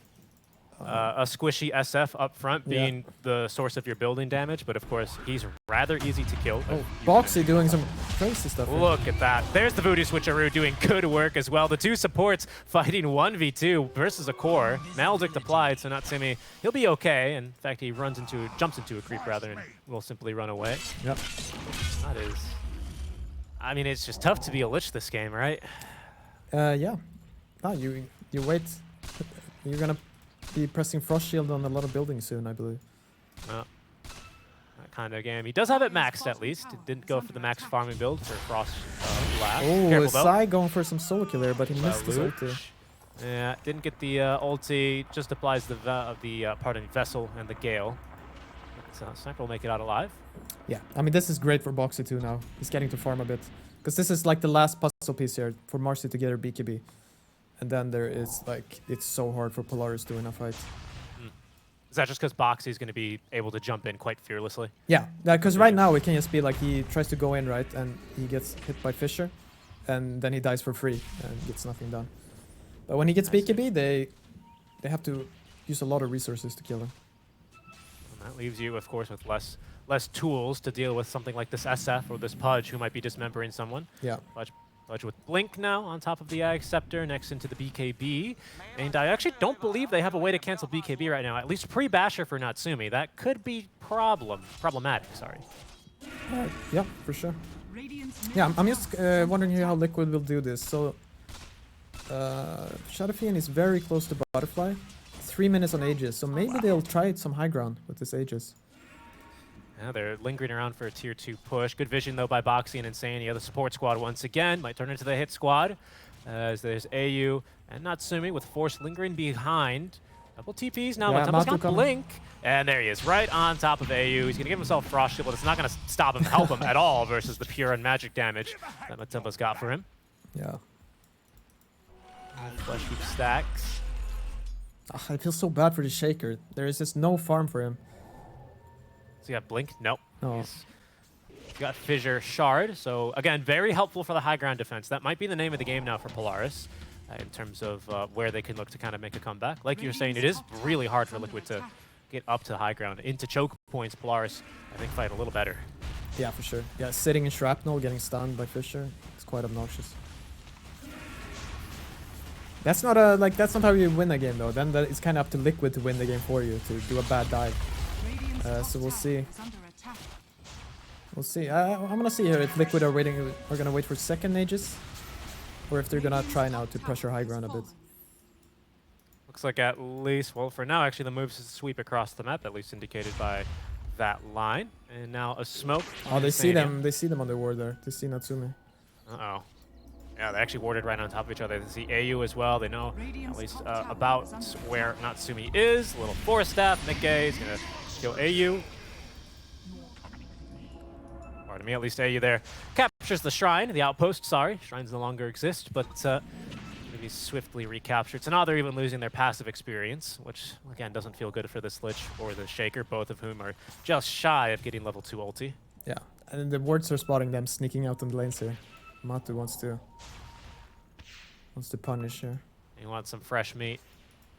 A squishy SF up front being the source of your building damage, but of course he's rather easy to kill. Oh, Boxy doing some crazy stuff. Look at that. There's the Voodoo Switcheroo doing good work as well. The 2 supports fighting 1v2 versus a core. Maledict applied, so Natsumi, he'll be okay. In fact, he jumps into a creep rather and will simply run away. Yep. That is... I mean, it's just tough to be a Lich this game, right? Yeah. Ah, you wait. You're gonna be pressing Frost Shield on a lot of buildings soon, I believe. That kind of game. He does have it maxed at least. Didn't go for the max farming build for Frost last. Oh, Sai going for some solo kill there, but he missed his ulti. Yeah, didn't get the ulti. Just applies the Vessel and the Gale. So Sniper will make it out alive. Yeah, I mean this is great for Boxy too now. He's getting to farm a bit. Because this is like the last puzzle piece here for Marcy to get her BKB. And then there is like, it's so hard for Polaris to win a fight. Is that just because Boxy's going to be able to jump in quite fearlessly? Yeah, because right now it can just be like he tries to go in, right? And he gets hit by Fisher. And then he dies for free and gets nothing done. But when he gets BKB, they have to use a lot of resources to kill him. And that leaves you, of course, with less tools to deal with something like this SF or this Pudge who might be dismembering someone. Yeah. Pudge with Blink now on top of the Ag Scepter next into the BKB. And I actually don't believe they have a way to cancel BKB right now, at least pre-Basher for Natsumi. That could be problematic, sorry. Yeah, for sure. Yeah, I'm just wondering here how Liquid will do this. So, Shadow Fiend is very close to Butterfly. 3 minutes on Aegis, so maybe they'll try some high ground with this Aegis. Yeah, they're lingering around for a tier 2 push. Good vision, though, by Boxy and Insania. The support squad once again might turn into the hit squad. As there's AU and Natsumi with Force lingering behind. Double TPs now. Yeah, Matumba's got Blink. And there he is, right on top of AU. He's going to give himself Frost Shield, but it's not going to stop him, help him at all versus the pure and magic damage that Matumba's got for him. Yeah. Flesh Heap stacks. I feel so bad for the Shaker. There is just no farm for him. So you got Blink? Nope. No. He's got Fissure Shard. So again, very helpful for the high ground defense. That might be the name of the game now for Polaris in terms of where they can look to kind of make a comeback. Like you were saying, it is really hard for Liquid to get up to high ground. Into choke points, Polaris, I think, fight a little better. Yeah, for sure. Yeah, sitting in Shrapnel, getting stunned by Fisher. It's quite obnoxious. That's not that's not how you win a game though. Then it's kind of up to Liquid to win the game for you, to do a bad dive. So we'll see. We'll see. I'm gonna see here if Liquid are gonna wait for second Aegis, or if they're gonna try now to pressure high ground a bit. Looks like at least, well, for now, actually, the moves sweep across the map, at least indicated by that line. And now a smoke. Oh, they see them. They see them on the ward there. They see Natsumi. Uh-oh. Yeah, they actually warded right on top of each other. They see AU as well. They know at least about where Natsumi is. A little Force Staff. Nikkei is going to kill AU. Pardon me, at least AU there. Captures the Shrine, the outpost, sorry. Shrines no longer exist, but going to be swiftly recaptured. So now they're even losing their passive experience, which, again, doesn't feel good for the Lich or the Shaker, both of whom are just shy of getting level 2 ulti. Yeah, and the wards are spotting them sneaking out in the lanes here. Matu wants to punish here. He wants some fresh meat.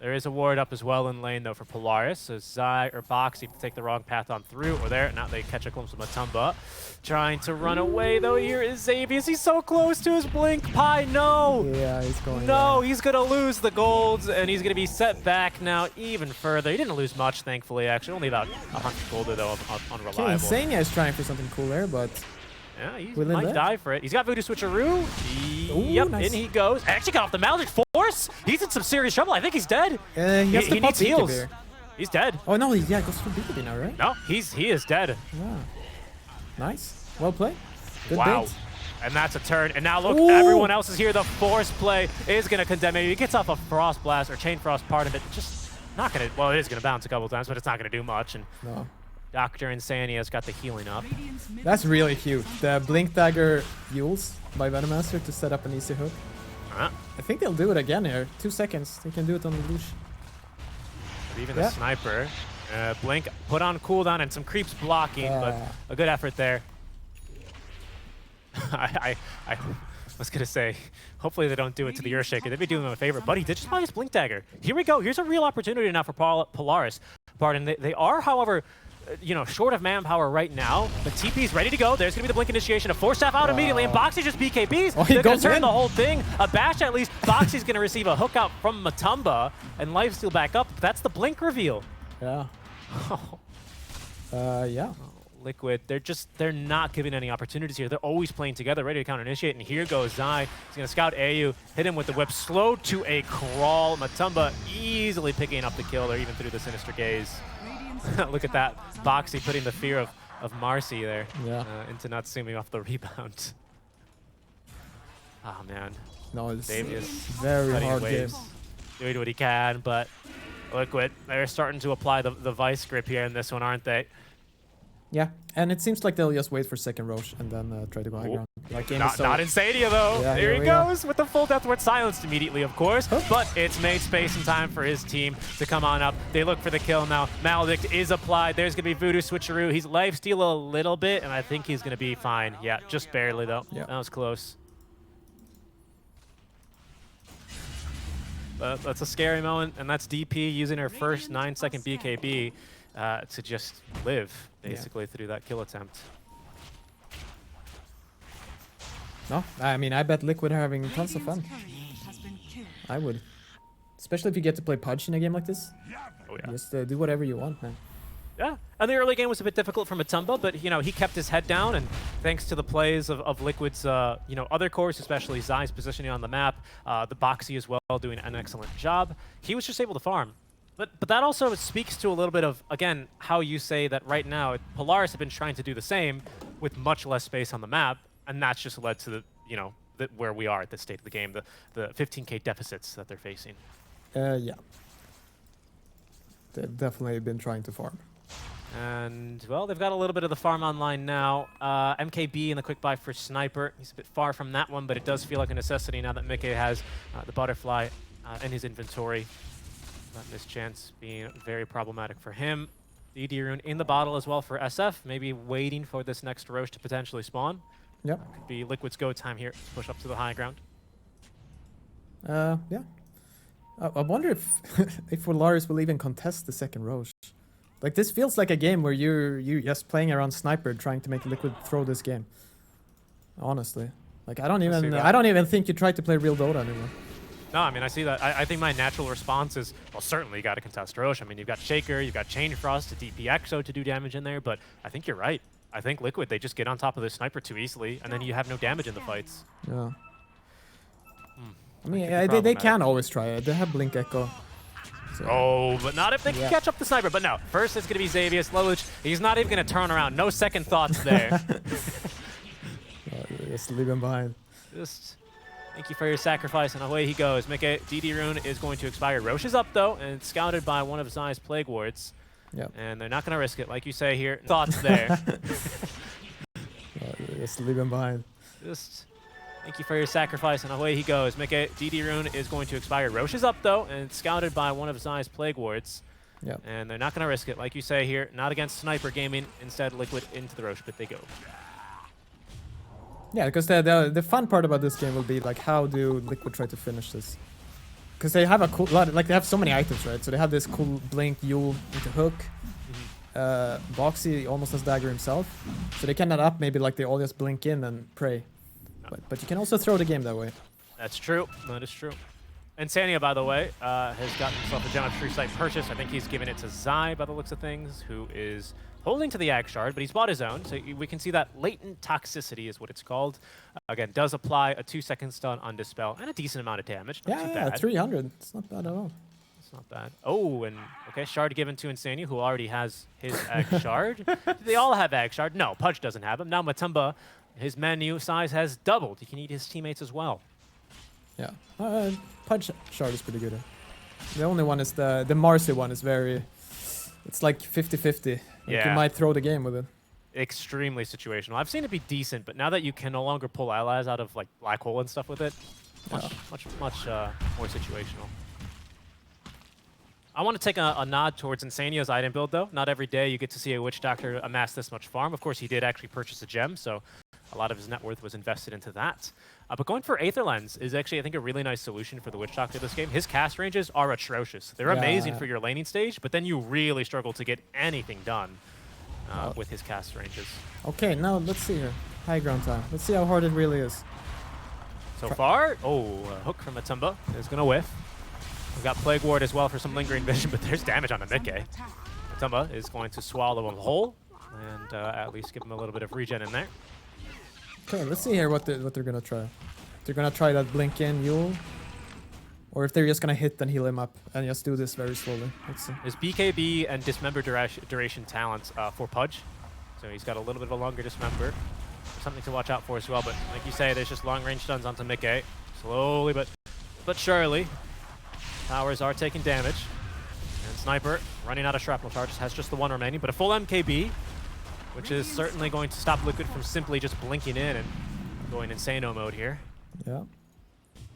There is a ward up as well in lane, though, for Polaris. So Zai or Boxy to take the wrong path on through, or there. Now they catch a glimpse of Matumba. Trying to run away, though. Here is Xavius. He's so close to his Blink. Pi, no! Yeah, he's going No, he's going to lose the golds, and he's going to be set back now even further. He didn't lose much, thankfully, actually. Only about 100 gold, though, unreliable. Okay, Insania is trying for something cool there, but... Yeah, he might die for it. He's got Voodoo Switcheroo. Ooh, Yep, nice. in he goes. Actually got off the Maldred Force. He's in some serious trouble. I think he's dead. He needs heals. He's dead. Oh no, yeah, goes for BKB now, right? No, he is dead. Yeah. Nice. Well played. Good Wow. bait. And that's a turn. And now look, Ooh. everyone else is here. The Force play is going to condemn him. He gets off a Frost Blast or Chain Frost part of it. Just not going to, well, it is going to bounce a couple times, but it's not going to do much. And No. Dr. Insania's got the healing up. That's really cute. The Blink Dagger Yules by Venomaster to set up an easy hook. I think they'll do it again here. 2 seconds. They can do it on the Leash. But even the sniper. Blink put on cooldown and some creeps blocking, but a good effort there. I was going to say, hopefully they don't do it to the Earthshaker. They'd be doing him a favor, but he did just buy his Blink Dagger. Here we go. Here's a real opportunity now for Polaris. Pardon. They are, however, short of manpower right now, but TP's ready to go. There's going to be the Blink initiation. A Force Staff out immediately, and Boxy just BKBs. They're going to turn the whole thing. A bash at least. Boxy's going to receive a hook out from Matumba, and lifesteal back up. That's the Blink reveal. Yeah. Yeah. Liquid, they're not giving any opportunities here. They're always playing together, ready to counter-initiate, and here goes Zai. He's going to scout AU, hit him with the whip, slow to a crawl. Matumba easily picking up the kill there, even through the Sinister Gaze. Look at that. Boxy putting the fear of Marcy there into Natsumi off the rebound. Oh, man. No, it's Davius very hard waves, game. doing what he can, but Liquid, they're starting to apply the Vice grip here in this one, aren't they? Yeah, and it seems like they'll just wait for second Roche and then try to go high ground. Like Not in Stadia though. Yeah, there here he we go. goes with the full death ward, silenced immediately, of course. But it's made space and time for his team to come on up. They look for the kill now. Maledict is applied. There's gonna be Voodoo switcheroo. He's lifesteal a little bit, and I think he's gonna be fine. Yeah, just barely though. Yeah. That was close. But that's a scary moment, and that's DP using her first 9-second BKB to just live, basically, through that kill attempt. No, I mean, I bet Liquid are having tons of fun. I would. Especially if you get to play Pudge in a game like this. Oh yeah. Just do whatever you want, man. Yeah, and the early game was a bit difficult for Matumba, but you know he kept his head down, and thanks to the plays of Liquid's you know other cores, especially Zai's positioning on the map, the Boxy as well doing an excellent job, he was just able to farm. But that also speaks to a little bit of, again, how you say that right now Polaris have been trying to do the same with much less space on the map, and that's just led to the where we are at this state of the game, the 15k deficits that they're facing. Yeah. They've definitely been trying to farm. And, well, they've got a little bit of the farm online now. MKB in the quick buy for Sniper. He's a bit far from that one, but it does feel like a necessity now that Mikke has the Butterfly in his inventory. That missed chance being very problematic for him. DD Rune in the bottle as well for SF. Maybe waiting for this next Roche to potentially spawn. Yep. Could be Liquid's go time here to push up to the high ground. Yeah. I wonder if Polaris will even contest the second Roche. Like, this feels like a game where you're just playing around Sniper trying to make Liquid throw this game. Honestly. Like, I don't even think you try to play real Dota anymore. No, I mean, I see that. I think my natural response is, well, certainly you got to contest Roche. I mean, you've got Shaker, you've got Chain Frost to DP Exo to do damage in there, but I think you're right. I think Liquid, they just get on top of the Sniper too easily, and then you have no damage in the fights. Yeah. I mean, they can always try it. They have Blink Echo. So. Oh, but not if they can catch up the Sniper. But no, first it's going to be Xavius. Lelouch, he's not even going to turn around. No second thoughts there. Just leave him behind. Just thank you for your sacrifice, and away he goes. Mikke, DD Rune is going to expire. Roche is up, though, and it's scouted by one of Zai's Plague Wards. Yep. And they're not going to risk it, like you say here. Thoughts there. Just leave him behind. Just thank you for your sacrifice, and away he goes. Mikke, DD Rune is going to expire. Roche is up, though, and it's scouted by one of Zai's Plague Wards. Yep. And they're not going to risk it, like you say here. Not against Sniper Gaming. Instead, Liquid into the Roche pit they go. Yeah, because the fun part about this game will be like, how do Liquid try to finish this? Because they have a cool lot, like they have so many items, right? So they have this cool Blink, Yule into Hook. Boxy almost has Dagger himself. So they can net up, maybe like they all just blink in and pray. But you can also throw the game that way. That's true. That is true. And Sania, by the way, has gotten himself a Geometry Site purchase. I think he's given it to Zai by the looks of things, who is holding to the Ag Shard, but he's bought his own. So we can see that latent toxicity is what it's called. Again, does apply a 2-second stun on Dispel and a decent amount of damage. Not too bad. 300. It's not bad at all. It's not bad. Oh, and okay, Shard given to Insania, who already has his Ag Shard. Do they all have Ag Shard? No, Pudge doesn't have him. Now Matumba, his menu size has doubled. He can eat his teammates as well. Yeah. Pudge Shard is pretty good. The only one is the Marcy one is very... It's like 50-50. Like Yeah. You might throw the game with it. Extremely situational. I've seen it be decent, but now that you can no longer pull allies out of like Black Hole and stuff with it, much more situational. I want to take a nod towards Insania's item build, though. Not every day you get to see a Witch Doctor amass this much farm. Of course, he did actually purchase a gem, so a lot of his net worth was invested into that. But going for Aether Lens is actually, I think, a really nice solution for the Witch Doctor this game. His cast ranges are atrocious. They're amazing for your laning stage, but then you really struggle to get anything done with his cast ranges. Okay, now let's see here. High ground time. Let's see how hard it really is. So far, hook from Matumba is going to whiff. We've got Plague Ward as well for some lingering vision, but there's damage on the Mikke. Matumba is going to swallow him whole and at least give him a little bit of regen in there. Okay, let's see here what they're gonna try. They're gonna try that blink in Yule, or if they're just gonna hit and heal him up and just do this very slowly. Let's see. His BKB and Dismember duration talents for Pudge, so he's got a little bit of a longer Dismember. Something to watch out for as well. But like you say, there's just long range stuns onto Mikke. Slowly but surely, towers are taking damage. And Sniper running out of shrapnel charges, has just the one remaining, but a full MKB. which is certainly going to stop Liquid from simply just blinking in and going insano mode here. Yeah.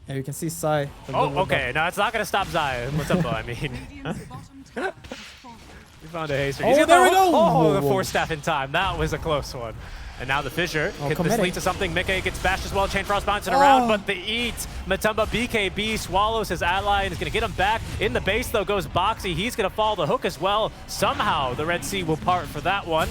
And you can see Sai. Oh, okay. No, it's not going to stop Zai. What's up, I mean. Radiant's bottom tower has fallen. We found a haster. Oh, there we go! Oh, the Whoa. force staff in time. That was a close one. And now the fissure. Oh, Could this committing. lead to something? Mickey gets bashed as well. Chain Frost bouncing around, Oh. but the eat. Matumba BKB swallows his ally and is going to get him back. In the base, though, goes Boxy. He's going to follow the hook as well. Somehow, the Red Sea will part for that one.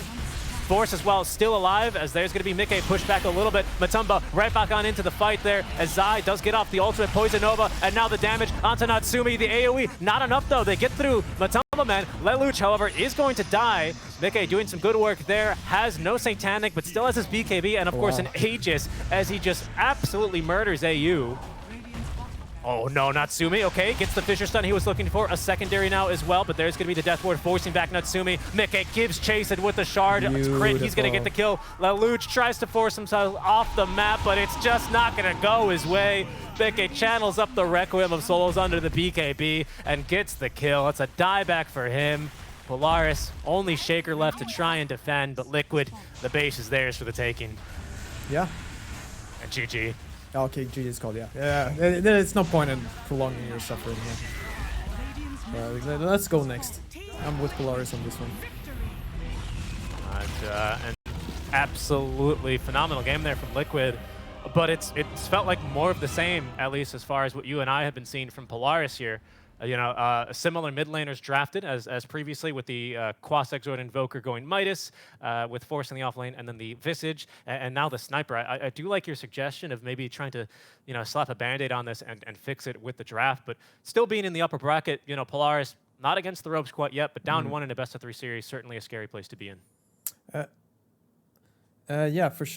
Force as well, still alive, as there's going to be Mickey pushed back a little bit. Matumba right back on into the fight there, as Zai does get off the ultimate Poison Nova, and now the damage onto Natsumi, the AoE. Not enough, though. They get through Matumba, man. Lelouch, however, is going to die. Mickey doing some good work there, has no Satanic, but still has his BKB, and of course an Aegis, as he just absolutely murders AU. Oh no, Natsumi, okay, gets the Fissure stun he was looking for, a secondary now as well, but there's going to be the Death Ward forcing back Natsumi. Mickey gives chase and with the shard, it's crit, he's going to get the kill. Lelouch tries to force himself off the map, but it's just not going to go his way. Mickey channels up the Requiem of Souls under the BKB and gets the kill. It's a dieback for him. Polaris, only Shaker left to try and defend, but Liquid, the base is theirs for the taking. Yeah. And GG. Okay, GG is called, yeah. Yeah, there's no point in prolonging your suffering here. Let's go next. I'm with Polaris on this one. And absolutely phenomenal game there from Liquid, but it's felt like more of the same, at least as far as what you and I have been seeing from Polaris here. Similar mid laners drafted as previously, with the Quas Exort Invoker going Midas, with Force in the offlane, and then the Visage, and now the Sniper. I do like your suggestion of maybe trying to, slap a Band-Aid on this and fix it with the draft, but still being in the upper bracket, Polaris, not against the ropes quite yet, but down one in a best-of-3 series, certainly a scary place to be in. Yeah, for